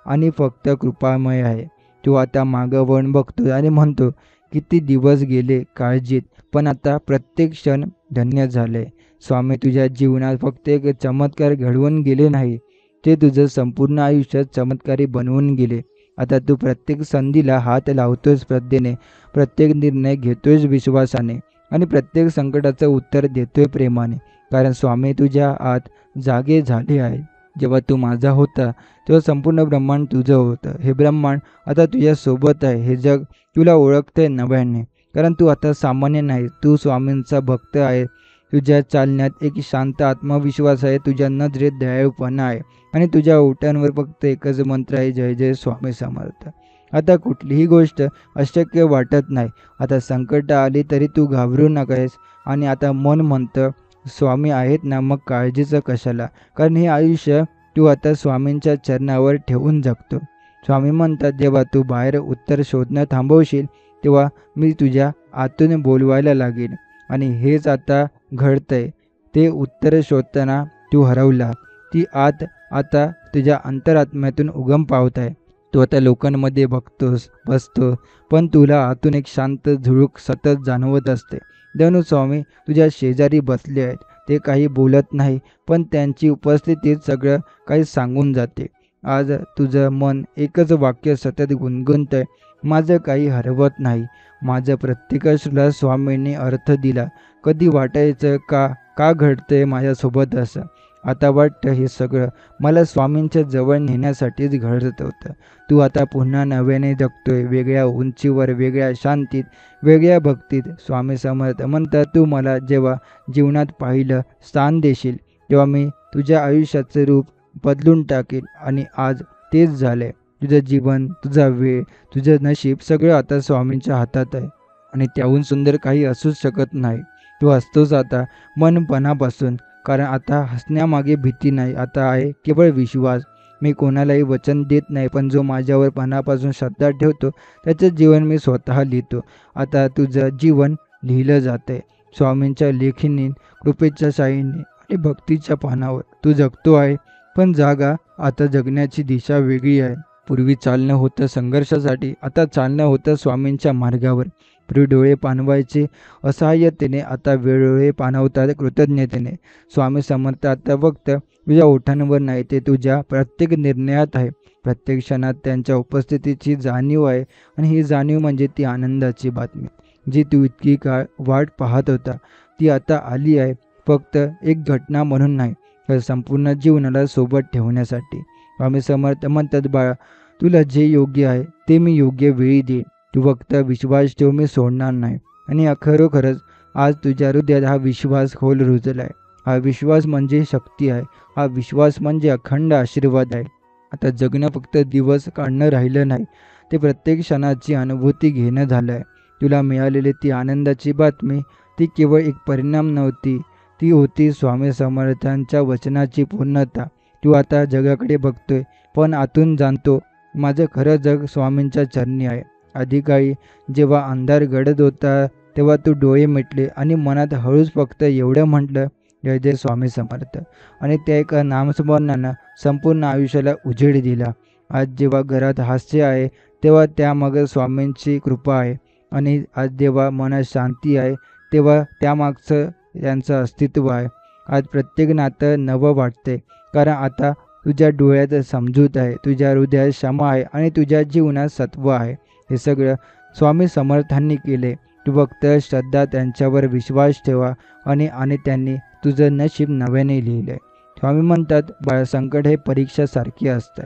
आणि फक्त कृपामय आहे. तू आता मागं वळून बघतो आणि म्हणतो, किती दिवस गेले काळजीत, पण आता प्रत्येक क्षण धन्य झाले. स्वामी तुझ्या जीवनात फक्त एक चमत्कार घडवून गेले नाही, ते तुझं संपूर्ण आयुष्य चमत्कारी बनवून गेले. आता तू प्रत्येक संधीला हात लावतोयस श्रद्धेने, प्रत्येक निर्णय घेतोयस विश्वासाने आणि प्रत्येक संकटाचं उत्तर देतोय प्रेमाने, कारण स्वामी तुझ्या आत जागे झाले आहे. जेव्हा तू माझा होता तेव्हा संपूर्ण ब्रह्मांड तुझं होतं. हे ब्रह्मांड आता तुझ्या सोबत आहे. हे जग तुला ओळखतंय नव्याने, कारण तू आता सामान्य नाही, तू स्वामींचा भक्त आहे. तुझ्या चालण्यात एक शांत आत्मविश्वास आहे, तुझ्या नजरेत दयाळूपणा आहे आणि तुझ्या ओठांवर फक्त एकच मंत्र आहे, जय जय स्वामी समर्थ. आता कुठलीही गोष्ट अशक्य वाटत नाही. आता संकट आली तरी तू घाबरू नकोस. आणि आता मन म्हणतं, स्वामी आहेत ना, मग काळजीचं कशाला, कारण हे आयुष्य तू आता स्वामींच्या चरणावर ठेवून जगतो. स्वामी म्हणतात, जेव्हा तू बाहेर उत्तर शोधणं थांबवशील तेव्हा मी तुझ्या आतून बोलवायला लागेन. आणि हेच आता घडतंय. ते उत्तर शोधताना तू हरवला, ती आत आता तुझ्या अंतरात्म्यातून उगम पावत आहे. तू आता लोकांमध्ये बसतो, पण तुला आतून एक शांत झुळूक सतत जाणवत असते. जणू स्वामी तुझ्या शेजारी बसले आहेत. ते काही बोलत नाही, पण त्यांची उपस्थितीत सगळं काही सांगून जाते. आज तुझं मन एकच वाक्य सतत गुणगुणतंय, माझं काही हरवत नाही. माझं प्रत्येक अश्रूला स्वामींनी अर्थ दिला. कधी वाटायचं का घडतंय माझ्यासोबत असं, आता वाटतं हे सगळं मला स्वामींच्या जवळ नेण्यासाठीच घडत होतं. तू आता पुन्हा नव्याने जगतोय, वेगळ्या उंचीवर, वेगळ्या शांतीत, वेगळ्या भक्तीत. स्वामी समर्थ म्हणतात, तू मला जेव्हा जीवनात पाहिलं स्थान देशील तेव्हा मी तुझ्या आयुष्याचं रूप बदलून टाकेल. आणि आज तेच झालंय. तुझं जीवन, तुझा वेळ, तुझं नशीब सगळं आता स्वामींच्या हातात आहे. आणि त्याहून सुंदर काही असूच शकत नाही. तू हसतोस आता मनपणापासून, कारण आता हसण्यामागे भीती नाही, आता आहे केवळ विश्वास. मी कोणालाही वचन देत नाही, पण जो माझ्यावर मनापासून श्रद्धा ठेवतो त्याचं जीवन मी स्वतः लिहितो. आता तुझं जीवन लिहिलं जातंय स्वामींच्या लेखीने, कृपेच्या शाईने आणि भक्तीच्या पानावर. तू जगतो आहे, पण जागा आता जगण्याची दिशा वेगळी आहे. पूर्वी चालणं होतं संघर्षासाठी, आता चालणं होतं स्वामींच्या मार्गावर. पूर्वी डोळे पाणवायचे असहाय्यतेने, आता वेळोवेळी पाणवतात कृतज्ञतेने. स्वामी समर्थ आता फक्त तुझ्या ओठांवर नाही, ते तुझ्या प्रत्येक निर्णयात आहे. प्रत्येक क्षणात त्यांच्या उपस्थितीची जाणीव आहे. आणि ही जाणीव म्हणजे ती आनंदाची बातमी, जी तू इतकी काळ वाट पाहत होता, ती आता आली आहे. फक्त एक घटना म्हणून नाही, तर संपूर्ण जीवनाला सोबत ठेवण्यासाठी. स्वामी समर्थ म्हणतात, बाळा तुला जे योग्य आहे ते मी योग्य वेळी देईन. तू फक्त विश्वास ठेव, मी सोडणार नाही. आणि खरोखरच आज तुझ्या हृदयात हा विश्वास खोल रुजलाय. हा विश्वास म्हणजे शक्ती आहे. हा विश्वास म्हणजे अखंड आशीर्वाद आहे. आता जगणं फक्त दिवस काढणं राहिलं नाही, ते प्रत्येक क्षणाची अनुभूती घेणं झालं आहे. तुला मिळालेली ती आनंदाची बातमी, ती केवळ एक परिणाम नव्हती, ती होती स्वामी समर्थांच्या वचनाची पूर्णता. तू आता जगाकडे बघतोय, पण आतून जाणतो, माझं खरं जग स्वामींच्या चरणी आहे. अधिकाळी जेव्हा अंधार गडद होता तेव्हा तू डोळे मिटले आणि मनात हळूच फक्त एवढं म्हटलं, जय जय स्वामी समर्थ. आणि त्या एका नामस्मरणानं संपूर्ण आयुष्याला उजेड दिला. आज जेव्हा घरात हास्य आहे तेव्हा त्यामागं स्वामींची कृपा आहे. आणि आज जेव्हा मनात शांती आहे तेव्हा त्यामागचं यांचं अस्तित्व आहे. आज प्रत्येक नातं नवं वाटते, कारण आता तुझ्या डोळ्यात समजूत आहे, तुझ्या हृदयात क्षमा आहे आणि तुझ्या जीवनात सत्व आहे. हे सगळं स्वामी समर्थांनी केले. तू फक्त श्रद्धा, त्यांच्यावर विश्वास ठेवा आणि त्यांनी तुझं नशीब नव्याने लिहिलंय. स्वामी म्हणतात, बाळा संकट हे परीक्षासारखे असतं.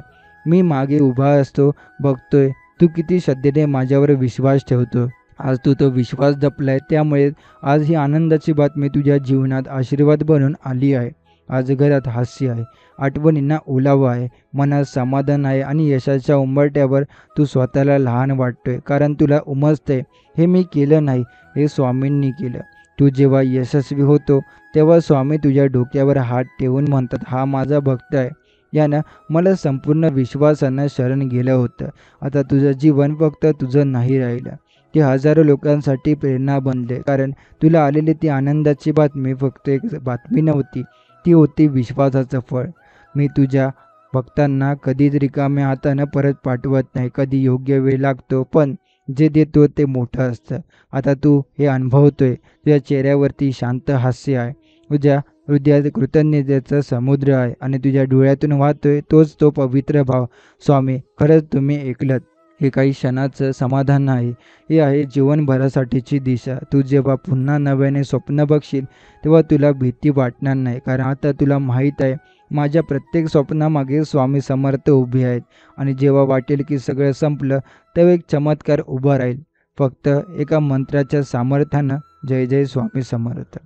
मी मागे उभा असतो, बघतोय तू किती श्रद्धेने माझ्यावर विश्वास ठेवतो. आज तू तो विश्वास जपलाय, त्यामुळे आज ही आनंदाची बातमी तुझ्या जीवनात आशीर्वाद बनून आली आहे. आज घरात हास्य आहे, आठवणींना ओलावा आहे, मनात समाधान आहे आणि यशाच्या उंबरठ्यावर तू स्वतःला लहान वाटतोय, कारण तुला उमजतंय, हे मी केलं नाही, हे स्वामींनी केलं. तू जेव्हा यशस्वी होतो तेव्हा स्वामी तुझ्या डोक्यावर हात ठेवून म्हणतात, हा माझा भक्त आहे. यानं मला संपूर्ण विश्वासानं शरण गेलं होतं. आता तुझं जीवन फक्त तुझं नाही राहिलं, ते हजारो लोकांसाठी प्रेरणा बनले. कारण तुला आलेली ती आनंदाची बातमी फक्त एक बातमी नव्हती, ती होती विश्वासाचं फळ. मी तुझ्या भक्तांना कधीच रिकाम्या हातानं परत पाठवत नाही. कधी योग्य वेळ लागतो, पण जे देतो ते मोठं असतं. आता तू हे अनुभवतोय. तुझ्या चेहऱ्यावरती शांत हास्य आहे, तुझ्या हृदयात कृतज्ञतेचा समुद्र आहे आणि तुझ्या डोळ्यातून वाहतोय तोच तो पवित्र भाव. स्वामी, खरंच तुम्ही ऐकलत. हे काही क्षणाचं समाधान नाही, हे आहे जीवनभरासाठीची दिशा. तू जेव्हा पुन्हा नव्याने स्वप्न बघशील तेव्हा तुला भीती वाटणार नाही. कारण आता तुला माहीत आहे, माझ्या प्रत्येक स्वप्नामागे स्वामी समर्थ उभे आहेत. आणि जेव्हा वाटेल की सगळं संपलं, तेव्हा एक चमत्कार उभा राहील, फक्त एका मंत्राच्या सामर्थ्यानं. जय जय स्वामी समर्थ.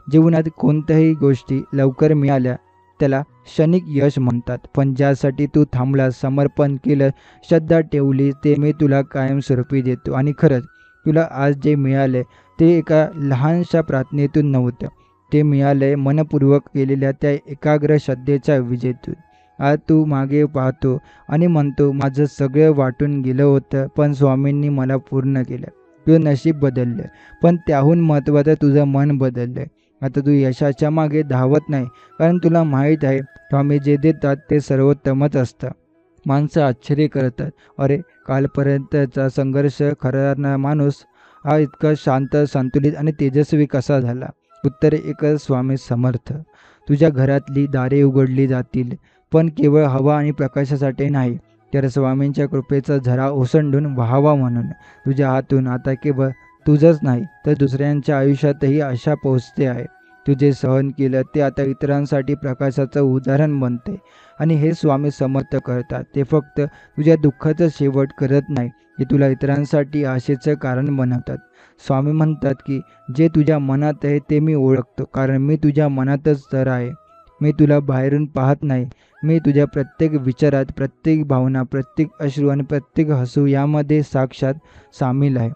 जीवनात कोणत्याही गोष्टी लवकर मिळाल्या त्याला क्षणिक यश म्हणतात, पण ज्यासाठी तू थांबलास, समर्पण केलं, श्रद्धा ठेवली, ते मी तुला कायमस्वरूपी देतो. आणि खरंच तुला आज जे मिळाले ते एका लहानशा प्रार्थनेतून नव्हतं, ते मिळाले मनपूर्वक केलेल्या त्या एकाग्र श्रद्धेच्या विजेतून. आज तू मागे पाहतो आणि म्हणतो, माझं सगळं वाटून गेलं होतं, पण स्वामींनी मला पूर्ण केलं. तुझं नशीब बदललं, पण त्याहून महत्त्वाचं तुझं मन बदललं. आता तू यशाच्या मागे धावत नाही, कारण तुला माहीत आहे स्वामी जे देतात ते सर्वोत्तमच असतं. माणसं आश्चर्य करतात, अरे कालपर्यंतचा संघर्ष करणारा माणूस हा इतका शांत, संतुलित आणि तेजस्वी कसा झाला? उत्तर एकच, स्वामी समर्थ. तुझ्या घरातली दारे उघडली जातील, पण केवळ हवा आणि प्रकाशासाठी नाही, तर स्वामींच्या कृपेचा झरा ओसंडून व्हावा म्हणून. तुझ्या हातून आता केवळ तुझंच नाही तर दुसऱ्यांच्या आयुष्यातही आशा पोहोचते आहे. तू जे सहन केलं ते आता इतरांसाठी प्रकाशाचं उदाहरण बनते. आणि हे स्वामी समर्थ करतात. ते फक्त तुझ्या दुःखाचं शेवट करत नाही, ते तुला इतरांसाठी आशेचं कारण बनवतात. स्वामी म्हणतात की जे तुझ्या मनात आहे ते मी ओळखतो, कारण मी तुझ्या मनातच तर आहे. मी तुला बाहेरून पाहत नाही, मी तुझ्या प्रत्येक विचारात, प्रत्येक भावना, प्रत्येक अश्रू आणि प्रत्येक हसू यामध्ये साक्षात सामील आहे.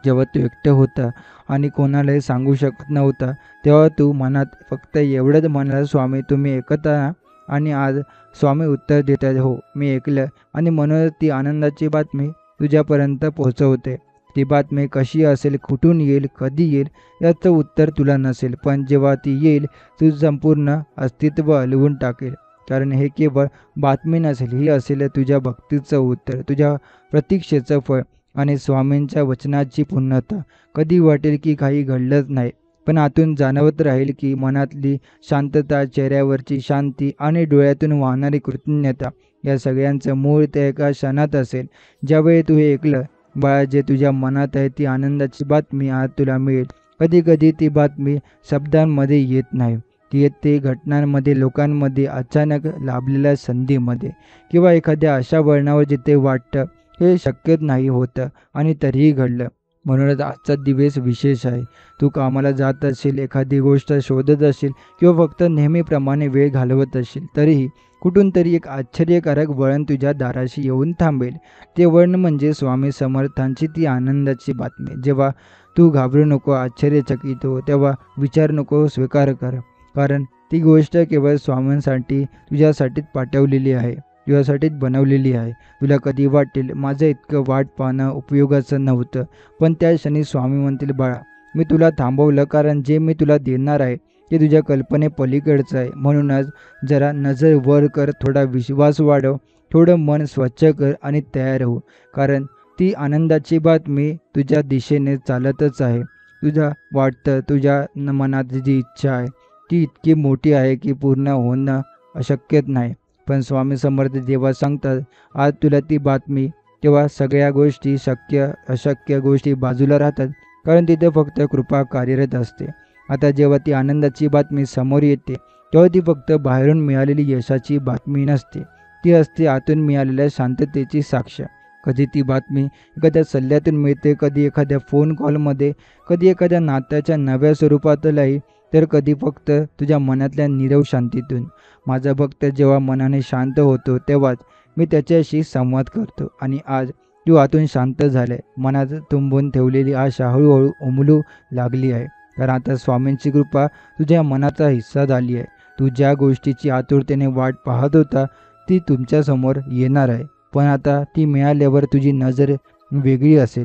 जेव्हा तू एकटं होता आणि कोणालाही सांगू शकत नव्हता, तेव्हा तू मनात फक्त एवढंच म्हणाला, स्वामी तुम्ही ऐकता ना? आणि आज स्वामी उत्तर देतात, हो मी ऐकलं. आणि म्हणूनच ती आनंदाची बातमी तुझ्यापर्यंत पोहोचवते. ती बातमी कशी असेल, कुठून येईल, कधी येईल याचं उत्तर तुला नसेल, पण जेव्हा ती येईल तुझं संपूर्ण अस्तित्व हलवून टाकेल. कारण हे केवळ बातमी नसेल, ही असेल तुझ्या भक्तीचं उत्तर, तुझ्या प्रतीक्षेचं फळ आणि स्वामींच्या वचनाची पूर्णता. कधी वाटेल की काही घडलंच नाही, पण आतून जाणवत राहील की मनातली शांतता, चेहऱ्यावरची शांती आणि डोळ्यातून वाहणारी कृतज्ञता या सगळ्यांचं मूळ त्या एका क्षणात असेल, ज्यावेळी तू हे ऐकलं. बाळा, जे तुझ्या मनात आहे ती आनंदाची बातमी आज तुला मिळेल. कधी कधी ती बातमी शब्दांमध्ये येत नाही, ती येते घटनांमध्ये, लोकांमध्ये, अचानक लाभलेल्या संधीमध्ये, किंवा एखाद्या अशा वळणावर जिथे वाटतं हे शक्यच नाही होतं आणि तरीही घडलं. म्हणूनच आजचा दिवस विशेष आहे. तू कामाला जात असेल, एखादी गोष्ट शोधत असेल किंवा फक्त नेहमीप्रमाणे वेळ घालवत असेल, तरीही कुठून तरी एक आश्चर्यकारक वळण तुझ्या दाराशी येऊन थांबेल. ते वळण म्हणजे स्वामी समर्थांची ती आनंदाची बातमी. जेव्हा तू घाबरू नको, आश्चर्यचकित हो, तेव्हा विचार नको, स्वीकार कर. कारण ती गोष्ट केवळ स्वामींसाठी, तुझ्यासाठीच पाठवलेली आहे, तुझ्यासाठीच बनवलेली आहे. तुला कधी वाटेल माझं इतकं वाट पाहणं उपयोगाचं नव्हतं, पण त्या क्षणी स्वामी म्हणतील, बाळा मी तुला थांबवलं, कारण जे मी तुला देणार आहे ते तुझ्या कल्पनेपलीकडचं आहे. म्हणूनच जरा नजर वर कर, थोडा विश्वास वाढव, थोडं मन स्वच्छ कर आणि तयार हो. कारण ती आनंदाची बातमी तुझ्या दिशेने चालतच आहे. तुझ्या वाटतं, तुझ्या मनात जी इच्छा आहे ती इतकी मोठी आहे की पूर्ण होणं अशक्यच नाही. पण स्वामी समर्थ जेव्हा सांगतात आज तुला ती बातमी, तेव्हा सगळ्या गोष्टी, शक्य अशक्य गोष्टी बाजूला राहतात, कारण तिथे फक्त कृपा कार्यरत असते. आता जेव्हा ती आनंदाची बातमी समोर येते, तेव्हा ती फक्त बाहेरून मिळालेली यशाची बातमी नसते, ती असते आतून मिळालेल्या शांततेची साक्ष. कधी ती बातमी एखाद्या सल्ल्यातून मिळते, कधी एखाद्या फोन कॉलमध्ये, कधी एखाद्या नात्याच्या नव्या स्वरूपातलाही, तर कधी फक्त तुझ्या मनातल्या नीरव शांतीतून. माझा भक्त जेव्हा मनाने शांत होतो तेव्हाच मी त्याच्याशी संवाद करतो. आणि आज तू आतून शांत झालाय, मनात तुंबून ठेवलेली आशा हळूहळू उमलू लागली आहे. कारण आता स्वामींची कृपा तुझ्या मनाचा हिस्सा झाली आहे. तू ज्या गोष्टीची आतुरतेने वाट पाहत होता ती तुमच्यासमोर येणार आहे. पण आता ती मिळाल्यावर तुझी नजर वेगळी असेल.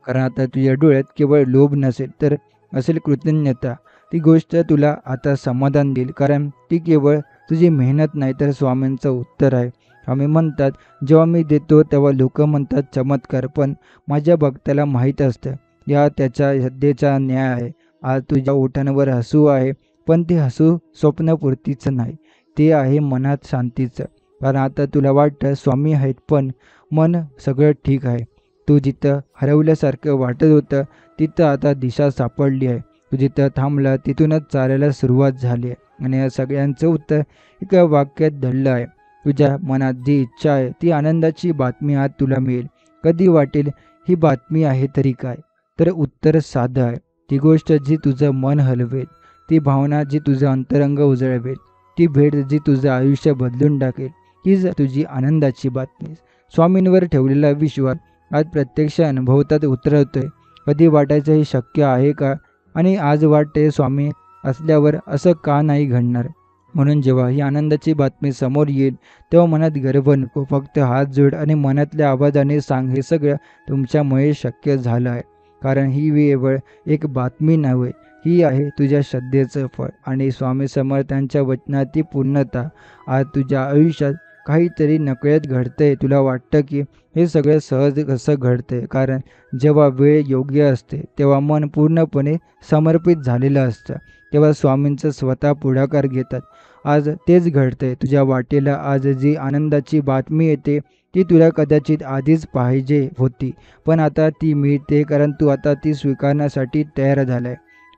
कारण आता तुझ्या डोळ्यात केवळ लोभ नसेल तर असेल कृतज्ञता. ती गोष्ट तुला आता समाधान देईल, कारण ती केवळ तुझी मेहनत नाही तर स्वामींचं उत्तर आहे. स्वामी म्हणतात, जेव्हा मी देतो तेव्हा लोक म्हणतात चमत्कार, पण माझ्या भक्ताला माहीत असतं या त्याच्या श्रद्धेचा न्याय आहे. आज तुझ्या ओठांवर हसू आहे, पण ते हसू स्वप्नपूर्तीचं नाही, ते आहे मनात शांतीचं. कारण आता तुला वाटतं स्वामी आहेत, पण मन सगळं ठीक आहे. तू जिथं हरवल्यासारखं वाटत होतं तिथं आता दिशा सापडली आहे. तू जिथं थांबला तिथूनच चालायला सुरुवात झाली आहे. आणि या सगळ्यांचं उत्तर एका वाक्यात दडलं आहे. तुझ्या मनात जी इच्छा आहे ती आनंदाची बातमी आज तुला मिळेल. कधी वाटेल ही बातमी आहे तरी काय, तर उत्तर साधं आहे. ती गोष्ट जी तुझं मन हलवेल, ती भावना जी तुझं अंतरंग उजळवेल, ती भेट जी तुझं आयुष्य बदलून टाकेल, हीच तुझी आनंदाची बातमी. स्वामींवर ठेवलेला विश्वास आज प्रत्यक्ष अनुभवतात उतरवतोय. कधी वाटायचं हे शक्य आहे का, आणि आज वाटते स्वामी असल्यावर असं का नाही घडणार. म्हणून जेव्हा ही आनंदाची बातमी समोर येईल तेव्हा मनात गर्व नको, फक्त हात जोड आणि मनातल्या आवाजाने सांग, हे सगळं तुमच्यामुळे शक्य झालं आहे. कारण ही केवळ एक बातमी नव्हे, ही आहे तुझ्या श्रद्धेचं फळ आणि स्वामी समर्थांच्या वचनाची पूर्णता. आज तुझ्या आयुष्यात काहीतरी नकळत घडतंय. तुला वाटतं की हे सगळं सहज कसं घडतंय, कारण जेव्हा वेळ योग्य असते तेव्हा मन पूर्णपणे समर्पित झालेलं असतं, तेव्हा स्वामींचं स्वतः पुढाकार घेतात. आज तेच घडतंय तुझ्या वाटेला. आज जी आनंदाची बातमी येते ती तुला कदाचित आधीच पाहिजे होती, पण आता ती मिळते कारण तू आता ती स्वीकारण्यासाठी तयार झालाय.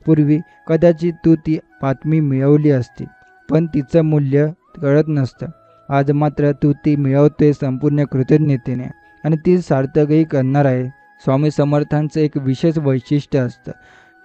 पूर्वी कदाचित तू ती बातमी मिळवली असती, पण तिचं मूल्य कळत नसतं. आज मात्र तू ती मिळवतोय संपूर्ण कृतज्ञतेने, आणि ती सार्थकही करणार आहे. स्वामी समर्थांचं एक विशेष वैशिष्ट्य असतं,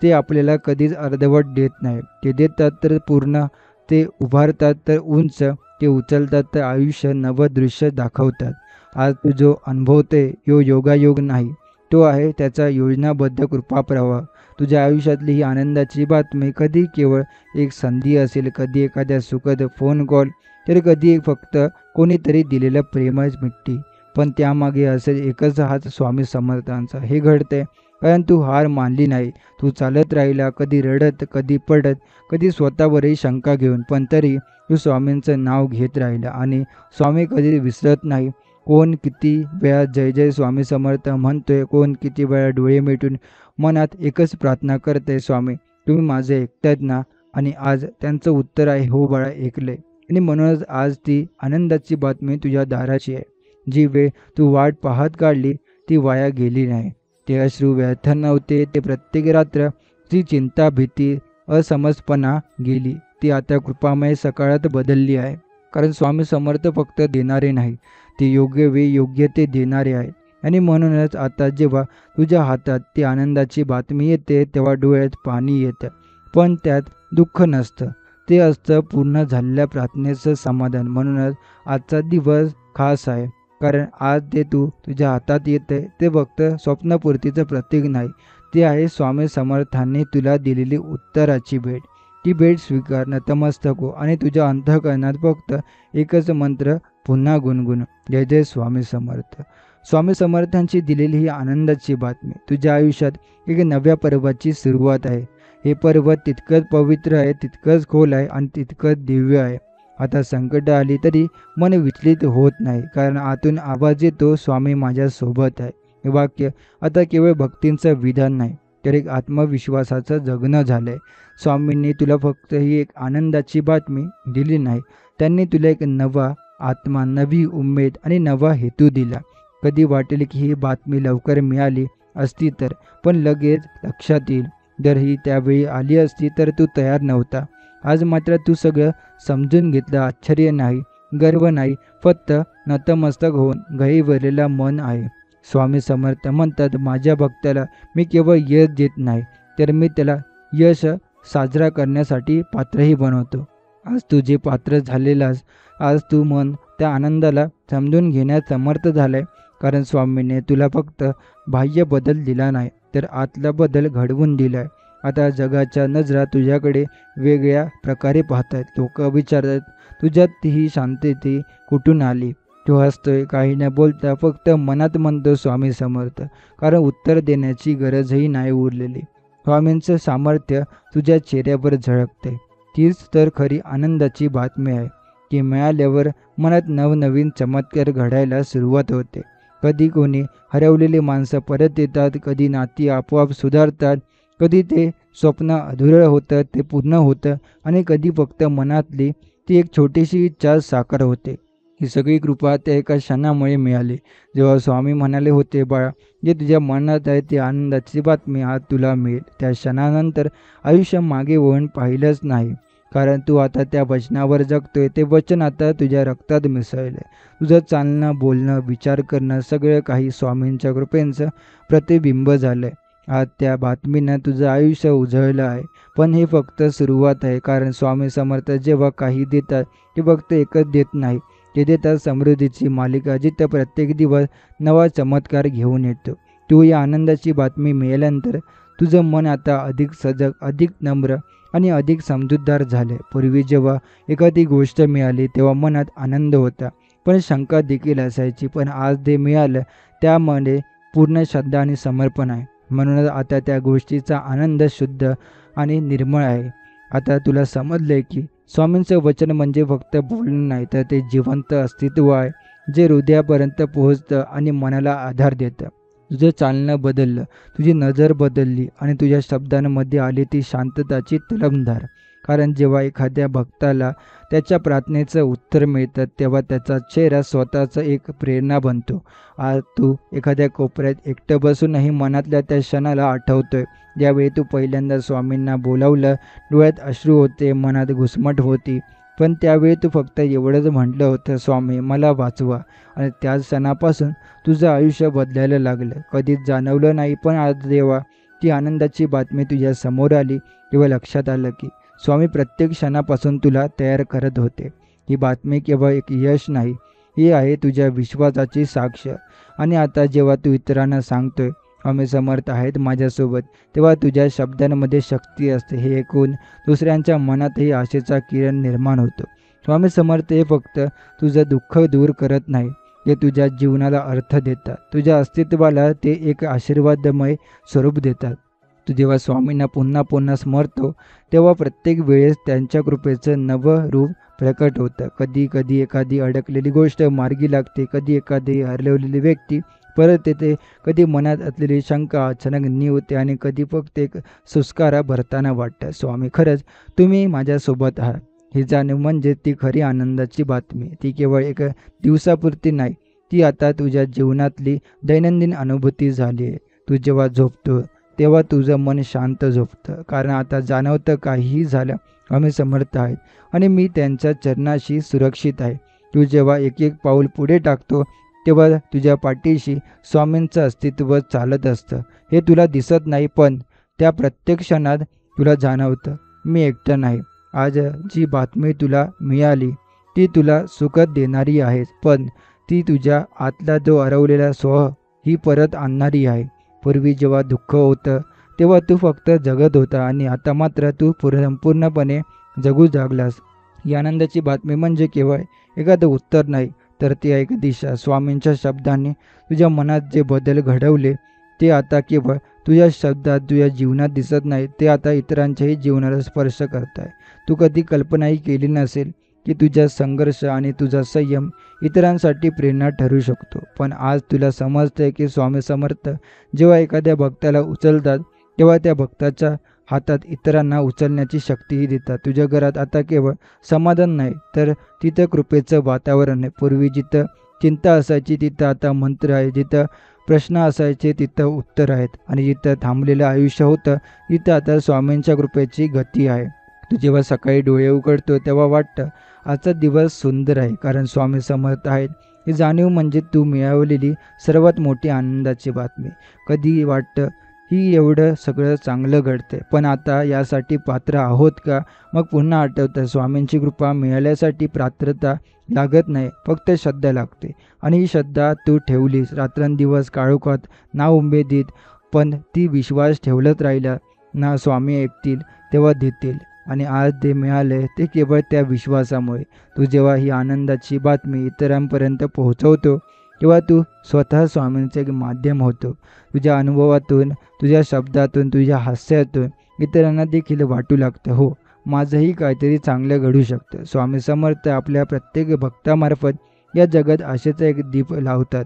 ते आपल्याला कधीच अर्धवट देत नाही. ते देतात तर पूर्ण, ते उभारतात तर उंच, ते उचलतात तर आयुष्य नवं दृश्य दाखवतात. आज तू जो अनुभवते योगायोग नाही, तो आहे त्याचा योजनाबद्ध कृपाप्रवाह. तुझ्या आयुष्यातली ही आनंदाची बातमी कधी केवळ एक संधी असेल, कधी एखाद्या सुखद फोन कॉल, तर कधी फक्त कोणीतरी दिलेलं प्रेमच मिठी. पण त्यामागे असेल एकच हात स्वामी समर्थांचा. हे घडते कारण तू हार मानली नाही. तू चालत राहिला, कधी रडत, कधी पडत, कधी स्वतःवरही शंका घेऊन, पण तरी तू स्वामींचं नाव घेत राहिला. आणि स्वामी कधी विसरत नाही. कोण किती वेळा जय जय स्वामी समर्थ म्हणतोय, कोण किती वेळा डोळे मिटून मनात एकच प्रार्थना करते, स्वामी तुम्ही माझे ऐकतायत ना. आणि आज त्यांचं उत्तर आहे, हो बाळा ऐकले. आणि म्हणूनच आज ती आनंदाची बातमी तुझ्या दाराची आहे. जी वेळ तू वाट पाहत काढली ती वाया गेली नाही. ते अश्रू व्यर्थ नव्हते. ते प्रत्येक रात्र जी चिंता, भीती, असमजपणा गेली, ती आता कृपामय सकाळात बदलली आहे. कारण स्वामी समर्थ फक्त देणारे नाही, ते योग्य वेळी योग्य ते देणारे आहेत. आणि म्हणूनच आता जेव्हा तुझ्या हातात ती आनंदाची बातमी येते तेव्हा डोळ्यात पाणी येतं, पण त्यात दुःख नसतं. ते असतं पूर्ण झालेल्या प्रार्थनेचं समाधान. म्हणूनच आजचा दिवस खास आहे, कारण आज ते तुझ्या हातात येते ते फक्त स्वप्नपूर्तीचं प्रतीक नाही, ते आहे स्वामी समर्थांनी तुला दिलेली उत्तराची भेट. ती भेट स्वीकार, नतमस्तक हो आणि तुझ्या अंतःकरणात फक्त एकच मंत्र पुन्हा गुणगुण, जय जय स्वामी समर्थ. स्वामी समर्थांची दिलेली ही आनंदाची बातमी तुझ्या आयुष्यात एक नव्या पर्वाची सुरुवात आहे. हे पर्व तितकंच पवित्र आहे, तितकंच खोल आहे आणि तितकंच दिव्य आहे. आता संकट आली तरी मन विचलित होत नाही, कारण आतून आवाज येतो, स्वामी माझ्या सोबत आहे. हे वाक्य आता केवळ भक्तींचं विधान नाही, तर एक आत्मविश्वासाचं जगणं झालंय. स्वामींनी तुला फक्त ही एक आनंदाची बातमी दिली नाही, त्यांनी तुला एक नवा आत्मा, नवी उमेद आणि नवा हेतू दिला. कधी वाटेल की ही बातमी लवकर मिळाली असती तर, पण लगेच लक्षात येईल, जर ही त्यावेळी आली असती तर तू तयार नव्हता. आज मात्र तू सगळं समजून घेतलं. आश्चर्य नाही, गर्व नाही, फक्त नतमस्तक होऊन गहिवरलेला मन आहे. स्वामी समर्थ म्हणतात, माझ्या भक्ताला मी केवळ यश देत नाही, तर मी त्याला यश साजरा करण्यासाठी पात्रही बनवतो. आज तू जे पात्र झालेलास, आज तू मन त्या आनंदाला समजून घेण्यास समर्थ झालाय, कारण स्वामीने तुला फक्त बाह्य बदल दिला नाही, तर आतला बदल घडवून दिलाय. आता जगाच्या नजरा तुझ्याकडे वेगळ्या प्रकारे पाहतायत. लोक विचारतात, तुझ्यात ही शांतता कुठून आली? तू हसतोय, काही न बोलता फक्त मनात म्हणतो स्वामी समर्थ, कारण उत्तर देण्याची गरजही नाही उरलेली. स्वामींचं सामर्थ्य तुझ्या चेहऱ्यावर झळकते. तीच तर खरी आनंदाची बातमी आहे की मिळाल्यावर मनात नवनवीन चमत्कार घडायला सुरुवात होते. कधी कोणी हरवलेली माणसं परत येतात, कधी नाती आपोआप सुधारतात, कधी ते स्वप्न अधुरं होतं ते पूर्ण होतं आणि कधी फक्त मनातली ती एक छोटीशी इच्छा साकार होते. ही सगळी कृपा त्या एका क्षणामुळे मिळाली, जेव्हा स्वामी म्हणाले होते, बाळा, जे तुझ्या मनात आहे ती आनंदाची बातमी आज तुला मिळेल. त्या क्षणानंतर आयुष्य मागे वळून पाहिलंच नाही, कारण तू आता त्या वचनावर जगतोय. ते वचन आता तुझ्या रक्तात मिसळले. तुझं चालणं, बोलणं, विचार करणं सगळं काही स्वामींच्या कृपेचं प्रतिबिंब झालंय. आज त्या बातमीनं तुझं आयुष्य उजळलं आहे. पण हे फक्त सुरुवात आहे, कारण स्वामी समर्थ जेव्हा काही देतात ते फक्त एकच देत नाही, ते देतात समृद्धीची मालिका, जिथं प्रत्येक दिवस नवा चमत्कार घेऊन येतो. तू या आनंदाची बातमी मिळाल्यानंतर तुझं मन आता अधिक सजग, अधिक नम्र आणि अधिक समजूतदार झाले. पूर्वी जेव्हा एखादी गोष्ट मिळाली तेव्हा मनात आनंद होता, पण शंका देखील असायची. पण आज जे मिळालं त्यामध्ये पूर्ण श्रद्धा आणि समर्पण आहे. म्हणूनच आता त्या गोष्टीचा आनंद शुद्ध आणि निर्मळ आहे. आता तुला समजलंय की स्वामींचं वचन म्हणजे फक्त बोलणं नाही, तर ते जिवंत अस्तित्व आहे, जे हृदयापर्यंत पोहोचतं आणि मनाला आधार देतं. तुझं चालणं बदललं, तुझी नजर बदलली आणि तुझ्या शब्दांमध्ये आली ती शांतताची तलमधार. कारण जेव्हा एखाद्या भक्ताला त्याच्या प्रार्थनेचं उत्तर मिळतं तेव्हा त्याचा चेहरा स्वतःचा एक प्रेरणा बनतो. आज तू एखाद्या कोपऱ्यात एकटं बसूनही मनातल्या त्या क्षणाला आठवतोय, ज्यावेळी तू पहिल्यांदा स्वामींना बोलावलं. डोळ्यात अश्रू होते, मनात घुसमट होती, पण त्यावेळी तू फक्त एवढंच म्हटलं होतं, स्वामी मला वाचवा. आणि त्याच क्षणापासून तुझं आयुष्य बदलायला लागलं. कधीच जाणवलं नाही, पण आज जेव्हा ती आनंदाची बातमी तुझ्या समोर आली तेव्हा लक्षात आलं की स्वामी प्रत्येक क्षणापासून तुला तयार करत होते. ही बातमी केवळ एक यश नाही, ही आहे तुझ्या विश्वासाची साक्ष. आणि आता जेव्हा तू इतरांना सांगतोय, स्वामी समर्थ आहेत माझ्यासोबत, तेव्हा तुझ्या शब्दांमध्ये शक्ती असते. हे ऐकून दुसऱ्यांच्या मनातही आशेचा किरण निर्माण होतो. स्वामी समर्थ हे फक्त तुझं दुःख दूर करत नाही, ते तुझ्या जीवनाला अर्थ देतात. तुझ्या अस्तित्वाला ते एक आशीर्वादमय स्वरूप देतात. तू जेव्हा स्वामींना पुन्हा पुन्हा स्मरतो तेव्हा प्रत्येक वेळेस त्यांच्या कृपेचं नवं रूप प्रकट होतं. कधी कधी एखादी अडकलेली गोष्ट मार्गी लागते, कधी एखादी हरवलेली व्यक्ती परत येते, कधी मनात असलेली शंका अचानक निवते आणि कधी फक्त एक सुस्कारा भरताना वाटतं, स्वामी खरंच तुम्ही माझ्यासोबत आहात. ही जाणीव म्हणजे ती खरी आनंदाची बातमी. ती केवळ एक दिवसापुरती नाही, ती आता तुझ्या जीवनातली दैनंदिन अनुभूती झाली आहे. तू जेव्हा झोपतो तेव्हा तुझं मन शांत झोपतं, कारण आता जाणवतं काहीही झालं आम्ही समर्थ आहेत आणि मी त्यांच्या चरणाशी सुरक्षित आहे. तू जेव्हा एक एक पाऊल पुढे टाकतो तेव्हा तुझ्या पाठीशी स्वामींचं अस्तित्व चालत असतं. हे तुला दिसत नाही, पण त्या प्रत्येक क्षणात तुला जाणवतं, मी एकटं नाही. आज जी बातमी तुला मिळाली ती तुला सुखद देणारी आहे, पण ती तुझ्या आतला जो हरवलेला स्व ही परत आणणारी आहे. पूर्वी जेव्हा दुःख होतं तेव्हा तू फक्त जगत होता आणि आता मात्र तू संपूर्णपणे जगू लागलास. ही आनंदाची बातमी म्हणजे केवळ एखादं उत्तर नाही, तर ती एक दिशा. स्वामींच्या शब्दांनी तुझ्या मनात जे बदल घडवले ते आता केवळ तुझ्या शब्दात, तुझ्या जीवनात दिसत नाही, ते आता इतरांच्याही जीवनाला स्पर्श करत आहे. तू कधी कल्पनाही केली नसेल की तुझा संघर्ष आणि तुझा संयम इतरांसाठी प्रेरणा ठरू शकतो. पण आज तुला समजतंय की स्वामी समर्थ जेव्हा एखाद्या भक्ताला उचलतात तेव्हा त्या भक्ताच्या हातात इतरांना उचलण्याची शक्तीही देतात. तुझ्या घरात आता केवळ समाधान नाही, तर तिथं कृपेचं वातावरण आहे. पूर्वी जिथं चिंता असायची तिथं आता मंत्र आहे, जिथं प्रश्न असायचे तिथं उत्तर आहेत आणि जिथं थांबलेलं आयुष्य होतं तिथं आता स्वामींच्या कृपेची गती आहे. तू जेव्हा सकाळी डोळे उघडतो तेव्हा वाटतं आजचा दिवस सुंदर आहे, कारण स्वामी समर्थ आहेत. ही जाणीव म्हणजे तू मिळवलेली सर्वात मोठी आनंदाची बातमी. कधी वाटतं ही एवढं सगळं चांगलं घडतंय, पण आता यासाठी पात्र आहोत का? मग पुन्हा आठवतं, स्वामींची कृपा मिळाल्यासाठी पात्रता लागत नाही, फक्त श्रद्धा लागते. आणि ही श्रद्धा तू ठेवलीस रात्रंदिवस काळोखात, ना उमेदीत, पण ती विश्वास ठेवलत राहिला ना स्वामी ऐकतील तेव्हा देतील. आणि आज ते मिळाले ते केवळ त्या विश्वासामुळे. तू जेव्हा ही आनंदाची बातमी इतरांपर्यंत पोहोचवतो तेव्हा तू स्वतः स्वामींचे एक माध्यम होतो. तुझ्या अनुभवातून, तुझ्या शब्दातून, तुझ्या हास्यातून इतरांना देखील वाटू लागतं, हो माझंही काहीतरी चांगलं घडू शकतं. स्वामी समर्थ आपल्या प्रत्येक भक्तामार्फत या जगात आशेचा एक दीप लावतात.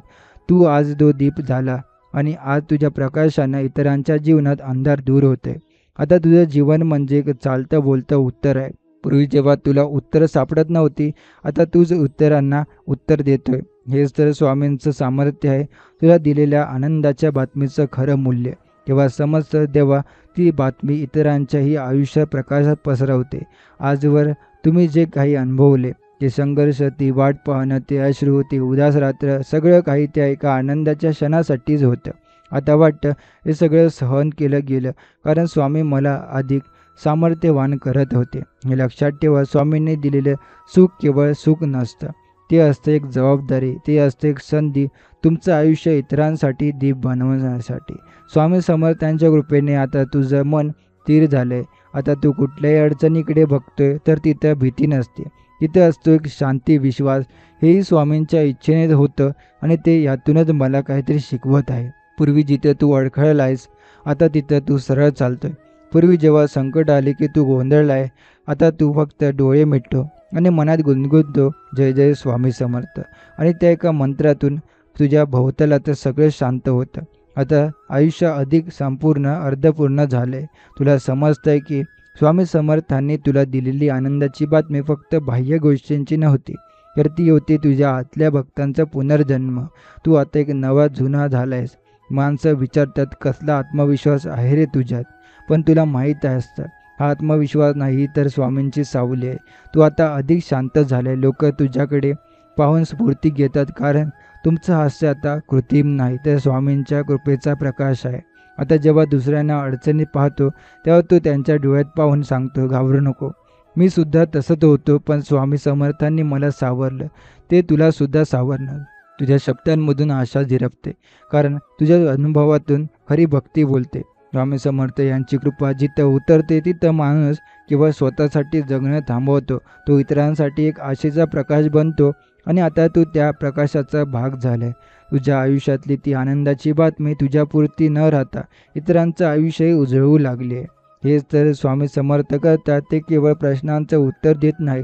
तू आज तो दीप झाला आणि आज तुझ्या प्रकाशानं इतरांच्या जीवनात अंधार दूर होते. आता तुझं जीवन म्हणजे एक चालतं बोलतं उत्तर आहे. पूर्वी जेव्हा तुला उत्तरं सापडत नव्हती, आता तूच उत्तरांना उत्तर देतोय. हेच तर स्वामींचं सामर्थ्य आहे. तुला दिलेल्या आनंदाच्या बातमीचं खरं मूल्य तेव्हा समजतं जेव्हा ती बातमी इतरांच्याही आयुष्यात प्रकाशात पसरवते. आजवर तुम्ही जे काही अनुभवले, ते संघर्ष, ती वाट पाहणं, ते अश्रू, ती उदास रात्र, सगळं काही त्या एका आनंदाच्या क्षणासाठीच होतं. आता वाटतं हे सगळं सहन केलं गेलं कारण स्वामी मला अधिक सामर्थ्यवान करत होते. हे लक्षात ठेवा, स्वामींनी दिलेलं सुख केवळ सुख नसतं, ते असतं एक जबाबदारी, ते असतं एक संधी तुमचं आयुष्य इतरांसाठी दीप बनवण्यासाठी. स्वामी समर्थांच्या कृपेने आता तुझं मन स्थिर झालंय. आता तू कुठल्याही अडचणीकडे बघतोय तर तिथं भीती नसते, तिथं असतो एक शांती, विश्वास. हेही स्वामींच्या इच्छेने होतं आणि ते यातूनच मला काहीतरी शिकवत आहे. पूर्वी जिथे तू अडखळलायस आता तिथं तू सरळ चालतोय. पूर्वी जेव्हा संकट आले की तू गोंधळलाय, आता तू फक्त डोळे मिटतो आणि मनात गुणगुणतो जय जय स्वामी समर्थ. आणि त्या एका मंत्रातून तुझ्या भोवतालाचं सगळं शांत होतं. आता आयुष्य अधिक संपूर्ण अर्धपूर्ण झाले. तुला समजतंय की स्वामी समर्थांनी तुला दिलेली आनंदाची बातमी फक्त बाह्य गोष्टींची नव्हती, तर ती होती तुझ्या आतल्या भक्तांचा पुनर्जन्म. तू आता एक नवा जुना झालायस. माणसं विचारतात कसला आत्मविश्वास आहे रे तुझ्यात, पण तुला माहीत असतं हा आत्मविश्वास नाही तर स्वामींची सावली आहे. तू आता अधिक शांत झाले. लोक तुझ्याकडे पाहून स्फूर्ती घेतात कारण तुमचं हास्य आता कृत्रिम नाही तर स्वामींच्या कृपेचा प्रकाश आहे. आता जेव्हा दुसऱ्यांना अडचणीत पाहतो तेव्हा तू त्यांच्या डोळ्यात पाहून सांगतो घाबरू नको, मी सुद्धा तसंच होतो पण स्वामी समर्थांनी मला सावरलं, ते तुला सुद्धा सावरणार. तुझ्या शब्दांमधून आशा झिरपते कारण तुझ्या अनुभवातून खरी भक्ती बोलते. स्वामी समर्थ यांची कृपा जिथं उतरते तिथं माणूस केवळ स्वतःसाठी जगणं थांबवतो, तो इतरांसाठी एक आशेचा प्रकाश बनतो आणि आता तू त्या प्रकाशाचा भाग झालाय. तुझ्या आयुष्यातली ती आनंदाची बातमी तुझ्यापुरती न राहता इतरांचं आयुष्यही उजळवू लागली आहे. हेच तर स्वामी समर्थ करतात. ते केवळ प्रश्नांचं उत्तर देत नाही,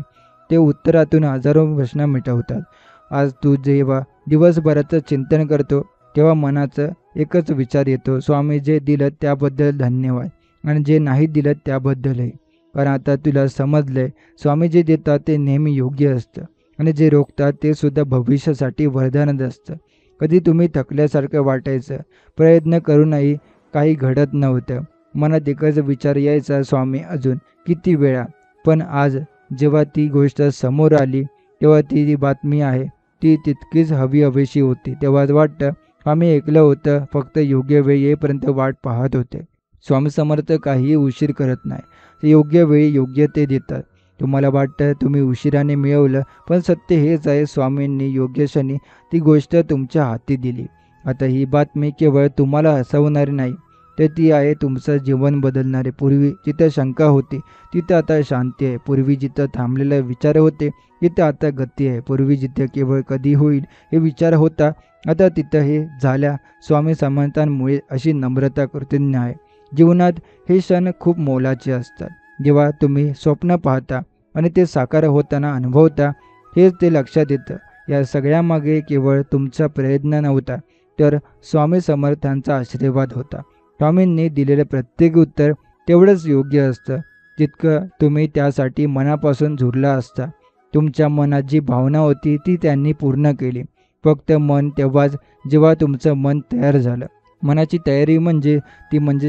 ते उत्तरातून हजारो प्रश्न मिटवतात. आज तू जेव्हा दिवसभराचं चिंतन करतो तेव्हा मनाचं एकच विचार येतो, स्वामी जे दिलं त्याबद्दल धन्यवाद आणि जे नाही दिलं त्याबद्दलही. कारण आता तुला समजलंय स्वामी जे देतात ते नेहमी योग्य असतं आणि जे रोखतात ते सुद्धा भविष्यासाठी वरदानच असतं. कधी तुम्ही थकल्यासारखं वाटायचं, प्रयत्न करूनही काही घडत नव्हतं, मनात एकच विचार यायचा स्वामी अजून किती वेळा. पण आज जेव्हा ती गोष्ट समोर आली तेव्हा ती बातमी आहे ती तितकीच हवीशी होती. तेव्हा वाटतं आम्ही ऐकलं होतं, फक्त योग्य वेळ येईपर्यंत वाट पाहत होते. स्वामी समर्थ काहीही उशीर करत नाही, ते योग्य वेळी योग्य ते देतात. तुम्हाला वाटतं तुम्ही उशिराने मिळवलं, पण सत्य हेच आहे, स्वामींनी योग्य क्षणी ती गोष्ट तुमच्या हाती दिली. आता ही बातमी केवळ तुम्हाला हसवणारी नाही तर ती आहे तुमचं जीवन बदलणारे. पूर्वी जिथं शंका होती तिथं आता शांती आहे. पूर्वी जिथं थांबलेले विचार होते तिथं आता गती आहे. पूर्वी जिथे केवळ कधी होईल हे विचार होता, आता तिथं हे झाल्या स्वामी समर्थांमुळे अशी नम्रता कृतज्ञ आहे. जीवनात हे क्षण खूप मोलाचे असतात, जेव्हा तुम्ही स्वप्न पाहता आणि ते साकार होताना अनुभवता. हेच ते लक्षात येतं या सगळ्यामागे केवळ तुमचा प्रयत्न नव्हता तर स्वामी समर्थांचा आशीर्वाद होता. स्वामींनी दिलेलं प्रत्येक उत्तर तेवढंच योग्य असतं जितकं तुम्ही त्यासाठी मनापासून झुरला असता. तुमच्या मनात जी भावना होती ती त्यांनी पूर्ण केली. फक्त मन तेव्हाच जेव्हा तुमचं मन तयार झालं. मनाची तयारी म्हणजे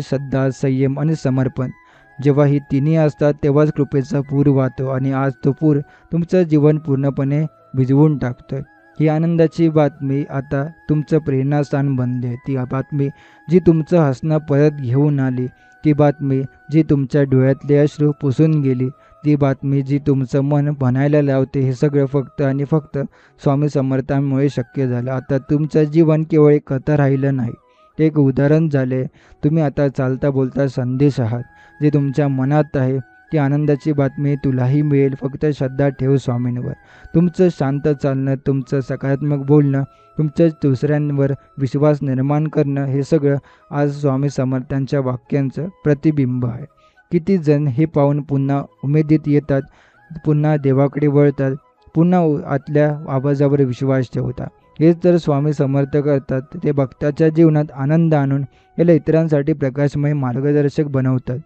श्रद्धा, संयम आणि समर्पण. जेव्हा ही तिन्ही असतात तेव्हाच कृपेचा पूर वाहतो आणि आज तो पूर तुमचं जीवन पूर्णपणे भिजवून टाकतोय. ही आनंदाची बातमी आता तुमचं प्रेरणास्थान बनले. ती बातमी जी तुमचं हसणं परत घेऊन आली, ती बातमी जी तुमच्या डोळ्यातले अश्रू पुसून गेली, ती बातमी जी तुमचं मन बनायला लावते. हे सगळं फक्त आणि फक्त स्वामी समर्थांमुळे शक्य झालं. आता तुमचं जीवन केवळ एक कथा राहिलं नाही, ते एक उदाहरण झाले. तुम्ही आता चालता बोलता संदेश आहात. जे तुमच्या मनात आहे ती आनंदाची बातमी तुलाही मिळेल. फक्त श्रद्धा ठेव स्वामींवर. तुमचं शांत चालणं, तुमचं सकारात्मक बोलणं, तुमचं दुसऱ्यांवर विश्वास निर्माण करणं, हे सगळं आज स्वामी समर्थांच्या वाक्यांचं प्रतिबिंब आहे. किती जण हे पाहून पुन्हा उमेदीत येतात, पुन्हा देवाकडे वळतात, पुन्हा आतल्या आवाजावर विश्वास ठेवतात. हेच तर स्वामी समर्थ करतात. ते भक्ताच्या जीवनात आनंद आणून याला इतरांसाठी प्रकाशमय मार्गदर्शक बनवतात.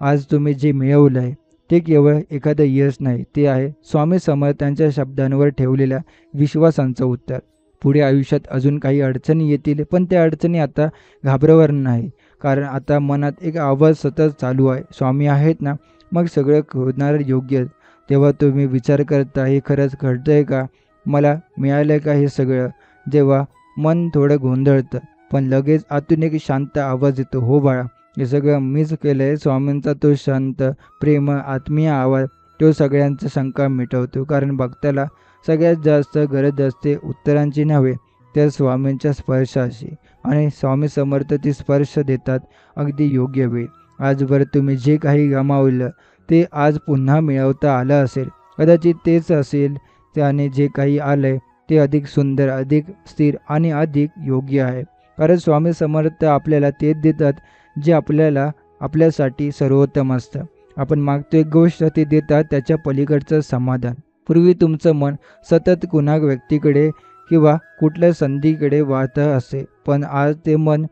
आज तुम्ही जे मिळवलं आहे ते केवळ एखादं यश नाही, ते आहे स्वामी समर्थांच्या शब्दांवर ठेवलेल्या विश्वासांचं उत्तर. पुढे आयुष्यात अजून काही अडचणी येतील, पण त्या अडचणी आता घाबरवर नाही, कारण आता मनात एक आवाज सतत चालू आहे, स्वामी आहेत ना, मग सगळं होणार योग्य. तेव्हा तुम्ही विचार करता, हे खरंच घडतंय का, मला मिळालं का हे सगळं. जेव्हा मन थोडं गोंधळतं, पण लगेच आतून एक शांत आवाज येतो, हो बाळा, हे सगळं मीच केलं आहे. स्वामींचा तो शांत प्रेम आत्मीय आवाज तो सगळ्यांचा शंका मिटवतो. कारण भक्ताला सगळ्यात जास्त गरज असते उत्तरांची नव्हे, तर स्वामींच्या स्पर्शाची. आणि स्वामी समर्थ ती स्पर्श देतात अगदी योग्य वेळ. आजवर तुम्ही जे काही गमावलं ते आज पुन्हा मिळवता आलं असेल. कदाचित तेच असेल, त्याने जे काही आलंय ते अधिक सुंदर, अधिक स्थिर आणि अधिक योग्य आहे. कारण स्वामी समर्थ आपल्याला तेच देतात जे आपल्यासाठी सर्वोत्तम असतं. आपण मागतो एक गोष्ट, ते देतात त्याच्या पलीकडचं समाधान. पूर्वी तुमचं मन सतत कुणा व्यक्तीकडे किंवा कुठल्या संधीकडे वाहतं असे, पण आज ते मन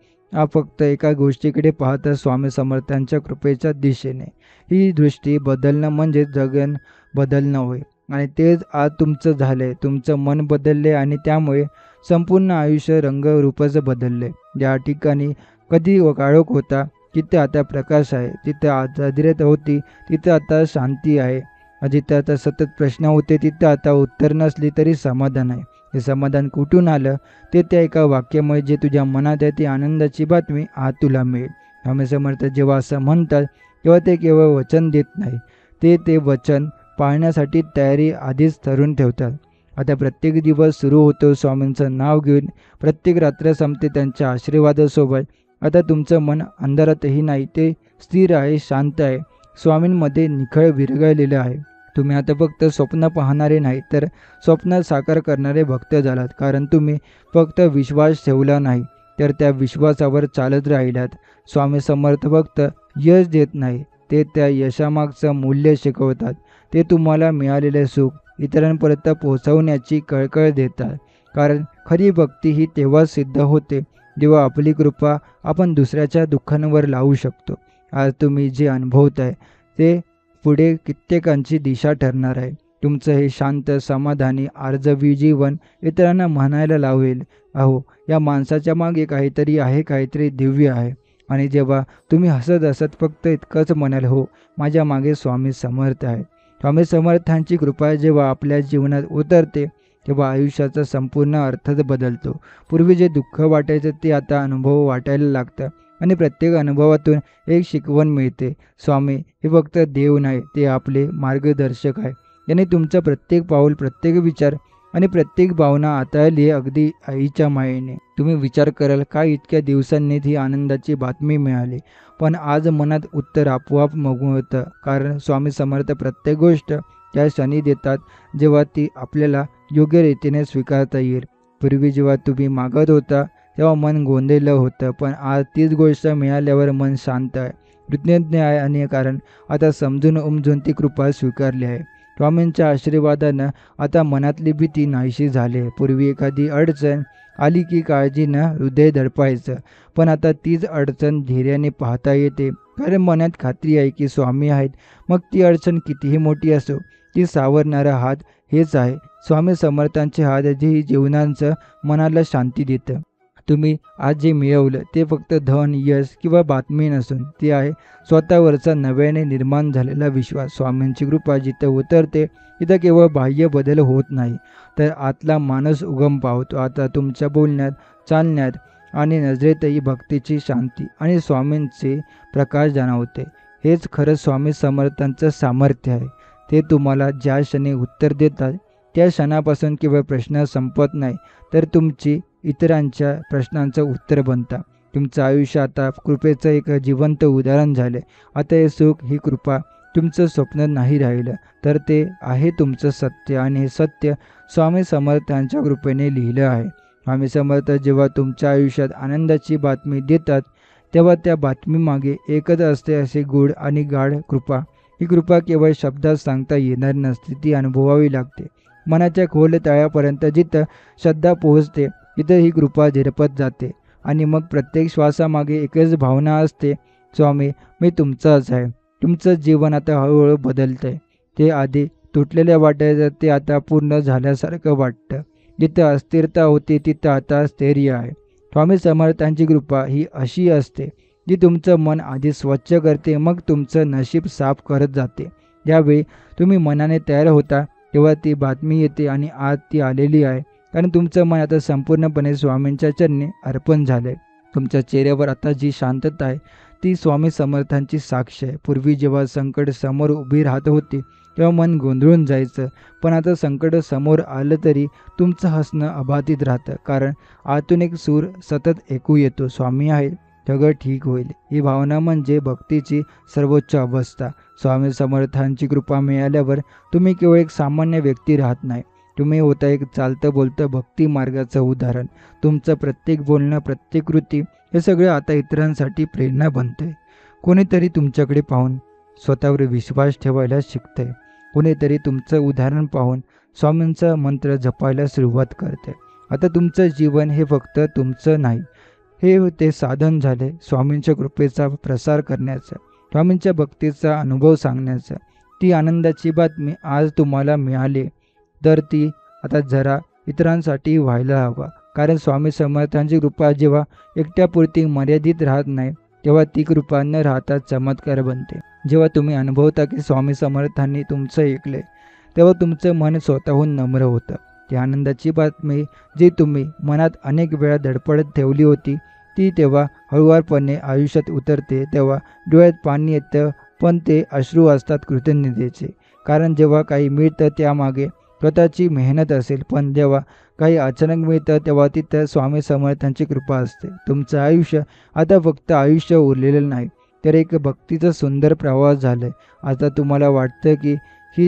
फक्त एका गोष्टीकडे पाहतं, स्वामी समर्थांच्या कृपेच्या दिशेने. ही दृष्टी बदलणं म्हणजे जगन बदलणं होय. आणि तेच आज तुमचं झालंय. तुमचं मन बदलले आणि त्यामुळे संपूर्ण आयुष्य रंगरूपच बदलले. ज्या ठिकाणी कधी काळोख होता तिथे आता प्रकाश आहे, तिथे आजाद्रता होती तिथे आता शांती आहे, जिथे आता सतत प्रश्न होते तिथे आता उत्तर नसली तरी समाधान आहे. हे समाधान कुठून आलं, ते त्या एका वाक्यामुळे, जे तुझ्या मनात आहे ती आनंदाची बातमी आज तुला मिळेल. स्वामी समर्थ जेव्हा असं म्हणतात तेव्हा ते केवळ वचन देत नाही, ते वचन पाळण्यासाठी तयारी आधीच ठरवून ठेवतात. आता प्रत्येक दिवस सुरू होतो स्वामींचं नाव घेऊन, प्रत्येक रात्र संपते त्यांच्या आशीर्वादासोबत. आता तुमचं मन अंधारातही नाही, ते स्थिर आहे, शांत आहे, स्वामींमध्ये निखळ विरघळलेलं आहे. तुम्ही आता फक्त स्वप्न पाहणारे नाही, तर स्वप्न साकार करणारे भक्त झालात. कारण तुम्ही फक्त विश्वास ठेवला नाही, तर त्या विश्वासावर चालत राहिलात. स्वामी समर्थ फक्त यश देत नाही, ते त्या यशामागचं मूल्य शिकवतात. ते तुम्हाला मिळालेले सुख इतरांपर्यंत पोहोचवण्याची कळकळ देतात. कारण खरी भक्ती ही तेव्हाच सिद्ध होते जेव्हा आपली कृपा आपण दुसऱ्याच्या दुःखांवर लावू शकतो. आज तुम्ही जे अनुभवताय ते पुढे कित्येकांची दिशा ठरणार आहे. तुमचं हे शांत, समाधानी, आर्जवी जीवन इतरांना म्हणायला लावेल, अहो, या माणसाच्या मागे काहीतरी आहे, काहीतरी दिव्य आहे. आणि जेव्हा तुम्ही हसत हसत फक्त इतकंच म्हणाल, हो, माझ्या मागे स्वामी समर्थ आहेत. स्वामी समर्थांची कृपा जेव्हा आपल्या जीवनात उतरते तेव्हा आयुष्याचा संपूर्ण अर्थच बदलतो. पूर्वी जे दुःख वाटायचं ते आता अनुभव वाटायला लागतं आणि प्रत्येक अनुभवातून एक शिकवण मिळते. स्वामी हे फक्त देव नाही, ते आपले मार्गदर्शक आहे. याने तुमचं प्रत्येक पाऊल, प्रत्येक विचार आणि प्रत्येक भावना हाताळली अगदी आईच्या मायेने. तुम्ही विचार कराल, का इतक्या दिवसांनी ही आनंदाची बातमी मिळाली, पण आज मनात उत्तर आपोआप होतं. कारण स्वामी समर्थ प्रत्येक गोष्ट त्या क्षणी देतात जेव्हा ती आपल्याला योग्य रीतीने स्वीकारता येईल. पूर्वी जेव्हा तुम्ही मागत होता तेव्हा मन गोंधळलं होतं, पण आज तीच गोष्ट मिळाल्यावर मन शांत आहे, कृतज्ञ आहे. आणि कारण आता समजून उमजून ती कृपा स्वीकारली आहे. स्वामींच्या आशीर्वादानं आता मनातली भीती नाहीशी झाली आहे. पूर्वी एखादी अडचण आली की काळजीनं हृदय दडपायचं, पण आता तीच अडचण धैर्याने पाहता येते. कारण मनात खात्री आहे की स्वामी आहेत. मग ती अडचण कितीही मोठी असो, ती सावरणारा हात हेच आहे. स्वामी समर्थांचे हात जे जीवनाचं मनाला शांती देतं. तुम्ही आज जे मिळवलं ते फक्त धन, यश किंवा बातमी नसून ते आहे स्वतःवरचा नव्याने निर्माण झालेला विश्वास. स्वामींची कृपा जिथं उतरते तिथं केवळ बाह्य बदल होत नाही, तर आतला माणूस उगम पावतो. आता तुमच्या बोलण्यात, चालण्यात आणि नजरेतही भक्तीची शांती आणि स्वामींचे प्रकाश जाणवते. हेच खरं स्वामी समर्थांचं सामर्थ्य आहे. ते तुम्हाला ज्या क्षणी उत्तर देतात त्या क्षणापासून केवळ प्रश्न संपत नाही, तर तुमची इतरांच्या प्रश्नांचं उत्तर बनतात. तुमचं आयुष्य आता कृपेचं एक जिवंत उदाहरण झाले. आता हे सुख, ही कृपा तुमचं स्वप्न नाही राहिलं, तर ते आहे तुमचं सत्य, आणि हे सत्य स्वामी समर्थांच्या कृपेने लिहिलं आहे. स्वामी समर्थ जेव्हा तुमच्या आयुष्यात आनंदाची बातमी देतात, तेव्हा त्या बातमीमागे एकच असते, असे गूढ आणि गाढ कृपा. ही कृपा केवळ शब्दात सांगता येणार नसते, ती अनुभवावी लागते. मनाच्या खोल तळापर्यंत जिथं श्रद्धा पोहोचते, तिथं ही कृपा झिरपत जाते. आणि मग प्रत्येक श्वासामागे एकच भावना असते, स्वामी, मी तुमचाच आहे. तुमचं जीवन आता हळूहळू बदलतंय. ते आधी तुटलेलं वाटायचं, ते आता पूर्ण झाल्यासारखं वाटतं. जिथं अस्थिरता होती, तिथं आता स्थैर्य आहे. स्वामी समर्थांची कृपा ही अशी असते, जी तुमचं मन आधी स्वच्छ करते, मग तुमचं नशीब साफ करत जाते. ज्यावेळी तुम्ही मनाने तयार होता, तेव्हा ती बातमी येते, आणि आज ती आलेली आहे. कारण तुमचं मन आता संपूर्णपणे स्वामींच्या चरणी अर्पण झालंय. तुमच्या चेहऱ्यावर आता जी शांतता आहे, ती स्वामी समर्थांची साक्ष आहे. पूर्वी जेव्हा संकट समोर उभी राहत होती, तेव्हा मन गोंधळून जायचं. पण आता संकट समोर आलं तरी तुमचं हसणं अबाधित राहतं, कारण आतून एक सूर सतत ऐकू येतो, स्वामी आहेत, सगळं ठीक होईल. ही भावना म्हणजे भक्तीची सर्वोच्च अवस्था. स्वामी समर्थांची कृपा मिळाल्यावर तुम्ही केवळ एक सामान्य व्यक्ती राहत नाही, तुम्ही होता एक चालतं बोलतं भक्ती मार्गाचं उदाहरण. तुमचं प्रत्येक बोलणं, प्रत्येक कृती, हे सगळं आता इतरांसाठी प्रेरणा बनतंय. कोणीतरी तुमच्याकडे पाहून स्वतःवर विश्वास ठेवायला शिकतंय. कोणीतरी तुमचं उदाहरण पाहून स्वामींचा मंत्र जपायला सुरुवात करते. आता तुमचं जीवन हे फक्त तुमचं नाही, हे ते साधन झाले स्वामींच्या कृपेचा प्रसार करण्याचं, स्वामींच्या भक्तीचा अनुभव सांगण्याचं. ती आनंदाची बातमी आज तुम्हाला मिळाली, तर ती आता जरा इतरांसाठी व्हायला हवा. कारण स्वामी समर्थांची कृपा जेव्हा एकट्यापुरती मर्यादित राहत नाही, तेव्हा ती कृपा न राहता चमत्कार बनते. जेव्हा तुम्ही अनुभवता की स्वामी समर्थांनी तुमचं ऐकले, तेव्हा तुमचं मन स्वतःहून नम्र होतं. ती आनंदाची बातमी जी तुम्ही मनात अनेक वेळा धडपडत ठेवली होती, ती तेव्हा हळुवारपणे आयुष्यात उतरते. तेव्हा डोळ्यात पाणी येतं, पण ते अश्रू असतात कृतज्ञतेचे. कारण जेव्हा काही मिळतं त्यामागे स्वतःची मेहनत असेल, पण जेव्हा काही अचानक मिळतं, तेव्हा तिथं स्वामी समर्थांची कृपा असते. तुमचं आयुष्य आता फक्त आयुष्य उरलेलं नाही, तर एक भक्तीचं सुंदर प्रवास झालं आहे. आता तुम्हाला वाटतं की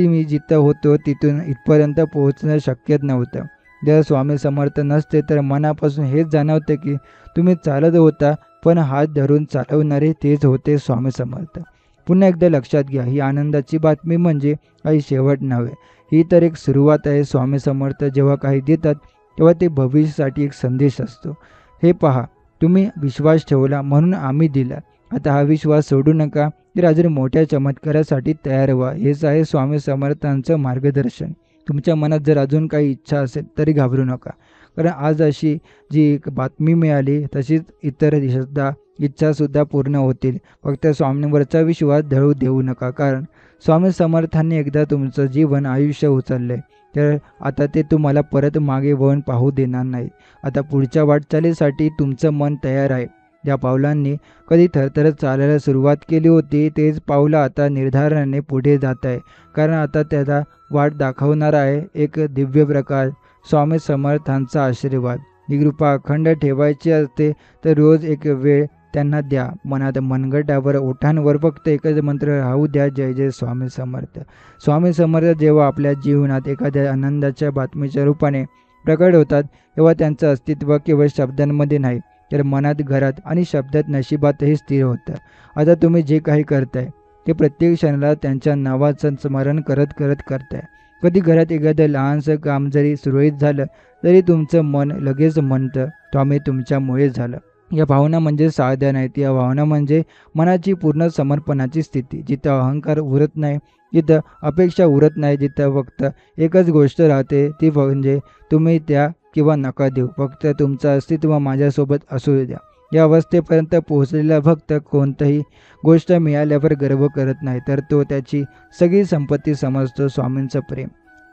मी जिथं होतो तिथून इथपर्यंत पोहोचणं शक्यच नव्हतं. जर स्वामी समर्थ नसते, तर मनापासून हेच जाणवतं की तुम्ही चालत होता, पण हात धरून चालवणारे तेच होते स्वामी समर्थ. पुन्हा एकदा लक्षात घ्या, ही आनंदाची बातमी म्हणजे काही शेवट नव्हे, ही तर एक सुरुवात आहे. स्वामी समर्थ जेव्हा काही देतात, तेव्हा ते भविष्यासाठी एक संदेश असतो. हे पहा, तुम्ही विश्वास ठेवला म्हणून आम्ही दिला. आता हा विश्वास सोडू नका, तर अजून मोठ्या चमत्कारासाठी तयार व्हा. हेच आहे स्वामी समर्थांचं मार्गदर्शन. तुमच्या मनात जर अजून काही इच्छा असेल तरी घाबरू नका, कारण आज अशी जी एक बातमी मिळाली, तशीच इतर श्रद्धा, इच्छासुद्धा पूर्ण होतील. फक्त स्वामींवरचा विश्वास ढळू देऊ नका, कारण स्वामी समर्थांनी एकदा तुमचं जीवन, आयुष्य उचललंय, तर आता ते तुम्हाला परत मागे वळून पाहू देणार नाही. आता पुढच्या वाटचालीसाठी तुमचं मन तयार आहे. ज्या पावलांनी कधी थरथरत चालायला सुरुवात केली होती, तेच पावलं आता निर्धाराने पुढे जात आहे. कारण आता त्याला वाट दाखवणारा आहे एक दिव्य प्रकाश, स्वामी समर्थांचा आशीर्वाद. ही कृपा अखंड ठेवायची असते, तर रोज एक वेळ त्यांना द्या. मनात, मनगटावर, ओठांवर फक्त एकच मंत्र राहू द्या, जय जय स्वामी समर्थ. स्वामी समर्थ जेव्हा आपल्या जीवनात एखाद्या आनंदाच्या बातमीच्या रूपाने प्रकट होतात, तेव्हा त्यांचं अस्तित्व केवळ शब्दांमध्ये नाही, तर मनात, घरात आणि शब्दात, नशिबातही स्थिर होतं. आता तुम्ही जे काही करताय, ते प्रत्येक क्षणाला त्यांच्या नावाचं स्मरण करत करत करताय. कधी घरात एखादं लहानसं काम जरी सुरळीत झालं, तरी तुमचं मन लगेच म्हणतं, स्वामी तुमच्यामुळे झालं. या भावना म्हणजे साध्या नाहीत, या भावना म्हणजे मनाची पूर्ण समर्पणाची स्थिती. जिथं अहंकार उरत नाही, जिथं अपेक्षा उरत नाही, जिथं फक्त एकच गोष्ट राहते, ती म्हणजे तुम्ही द्या किंवा नका देऊ, फक्त तुमचं अस्तित्व माझ्यासोबत असू द्या. या अवस्थेपर्यंत पोहोचलेला भक्त कोणतीही गोष्ट मिळाल्यावर गर्व करत नाही, तर तो त्याची सगळी संपत्ती समजतो. स्वामींचं प्रेम.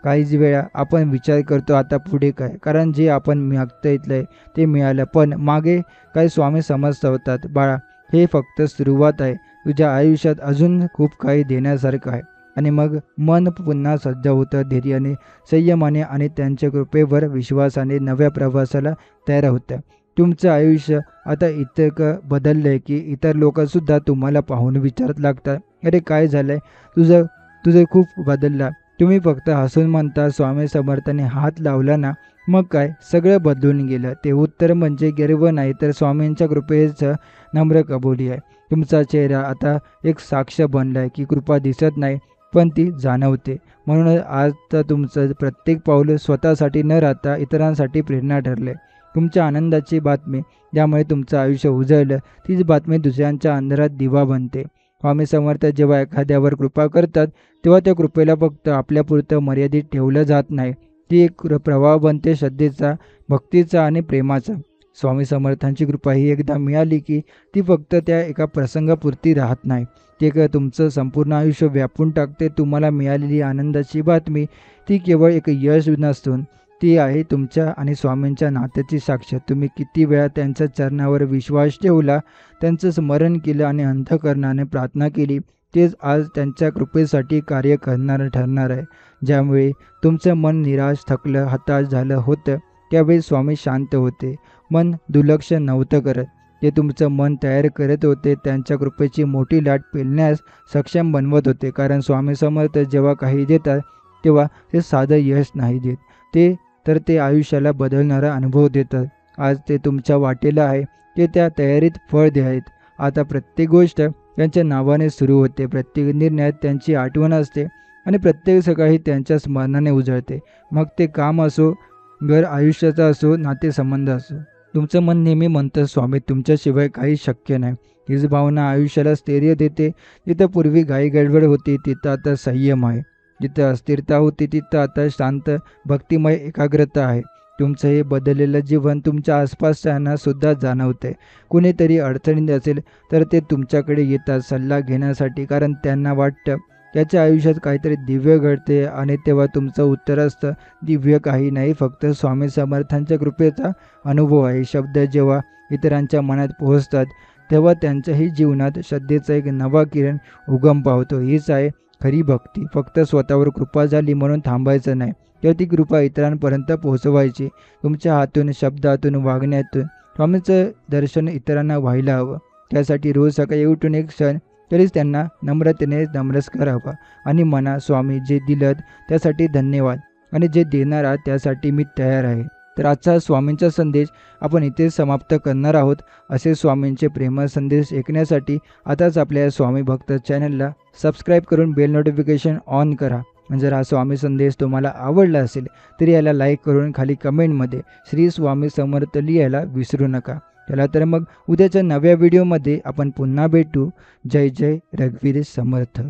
काहीच वेळा आपण विचार करतो आता पुढे काय, कारण जे आपण मागता इथलंय ते मिळालं, पण मागे काही स्वामी समजतात, बाळा हे फक्त सुरुवात आहे, तुझ्या आयुष्यात अजून खूप काही देण्यासारखं आहे. आणि मग मन पुन्हा सज्ज होतं, धैर्याने, संयमाने आणि त्यांच्या कृपेवर विश्वासाने नव्या प्रवासाला तयार होतं. तुमचं आयुष्य आता इतकं बदललंय की इतर लोकसुद्धा तुम्हाला पाहून विचारत लागतात, अरे काय झालंय, तुझं तुझं खूप बदलला. तुम्ही फक्त हसून म्हणता स्वामी समर्थांनी हात लावला ना, मग काय सगळं बदलून गेलं. ते उत्तर म्हणजे गर्व नाही तर स्वामींच्या कृपेचं नम्र कबुली आहे. तुमचा चेहरा आता एक साक्ष बनलाय की कृपा दिसत नाही पण ती जाणवते. म्हणूनच आज तर तुमचं प्रत्येक पाऊल स्वतःसाठी न राहता इतरांसाठी प्रेरणा ठरले. तुमच्या आनंदाची बातमी ज्यामुळे तुमचं आयुष्य उजळलं, तीच बातमी दुसऱ्यांच्या अंधारात दिवा बनते. स्वामी समर्थ जेव्हा एखाद्यावर कृपा करतात तेव्हा त्या कृपेला फक्त आपल्यापुरतं मर्यादित ठेवलं जात नाही. ती एक प्रवाह बनते श्रद्धेचा, भक्तीचा आणि प्रेमाचा. स्वामी समर्थांची कृपा ही एकदा मिळाली की ती फक्त त्या एका प्रसंगापुरती राहत नाही. ती एक तुमचं संपूर्ण आयुष्य व्यापून टाकते. तुम्हाला मिळालेली आनंदाची बातमी ती केवळ एक यश नसून ती आहे तुमच्या आणि स्वामींच्या नात्याची साक्ष. तुम्ही किती वेळा त्यांच्या चरणावर विश्वास ठेवला, त्यांचं स्मरण केलं आणि अंतःकरणाने प्रार्थना केली, तेच आज त्यांच्या कृपेसाठी कार्य करणारं ठरणार आहे. ज्यामुळे तुमचं मन निराश, थकलं, हताश झालं होतं त्यावेळी स्वामी शांत होते. मन दुर्लक्ष नव्हतं करत, ते तुमचं मन तयार करत होते. त्यांच्या कृपेची मोठी लाट पेलण्यास सक्षम बनवत होते. कारण स्वामी समर्थ जेव्हा काही देतात तेव्हा ते साधं यश नाही देत, ते आयुष्याला बदलणारा अनुभव देतात. आज ते तुमच्या वाटेला आहे, ते त्या तयारीत फळ आहेत. आता प्रत्येक गोष्ट त्यांच्या नावाने सुरू होते, प्रत्येक निर्णयात त्यांची आठवण असते आणि प्रत्येक सकाळी त्यांच्या स्मरणाने उजळते. मग ते काम असो, घर आयुष्याचा असो, नातेसंबंध असो. तुमचं मन नेहमी म्हणतं स्वामी तुमच्याशिवाय काही शक्य नाही. हीच भावना आयुष्याला स्थैर्य देते. जिथं पूर्वी घाई गडबड होती तिथं आता संयम आहे. जिथं अस्थिरता होती तिथं आता शांत भक्तिमय एकाग्रता आहे. तुमचं हे बदललेलं जीवन तुमच्या आसपासच्यांना सुद्धा जाणवतंय. कुणीतरी अडचणीत असेल तर ते तुमच्याकडे येतात सल्ला घेण्यासाठी, कारण त्यांना वाटतं त्याच्या आयुष्यात काहीतरी दिव्य घडते. आणि तेव्हा तुमचं उत्तर असतं, दिव्य काही नाही, फक्त स्वामी समर्थांच्या कृपेचा अनुभव आहे. शब्द जेव्हा इतरांच्या मनात पोहोचतात तेव्हा त्यांच्याही जीवनात श्रद्धेचा एक नवा किरण उगम पावतो. हीच आहे खरी भक्ती. फक्त स्वतःवर कृपा झाली म्हणून थांबायचं नाही, तर ती कृपा इतरांपर्यंत पोहोचवायची. तुमच्या हातून, शब्दातून, वागण्यातून स्वामीचं दर्शन इतरांना व्हायला हवं. त्यासाठी रोज सकाळी उठून एक क्षण तरीच त्यांना नम्रतेने नमस्कार हवा आणि म्हणा, स्वामी जे दिलं त्यासाठी धन्यवाद आणि जे देणार आहात त्यासाठी मी तयार आहे. तर आजचा स्वामींचा संदेश आपण इथेच समाप्त करणार आहोत. असे स्वामींचे प्रेमळ संदेश ऐकण्यासाठी आताच आपल्या स्वामी भक्त चॅनलला सबस्क्राईब करून बेल नोटिफिकेशन ऑन करा. जर हा स्वामी संदेश तुम्हाला आवडला असेल तर याला लाईक करून खाली कमेंटमध्ये श्री स्वामी समर्थ लिहायला विसरू नका. चला तर मग उद्याच्या नव्या व्हिडिओमध्ये आपण पुन्हा भेटू. जय जय रघुवीर समर्थ.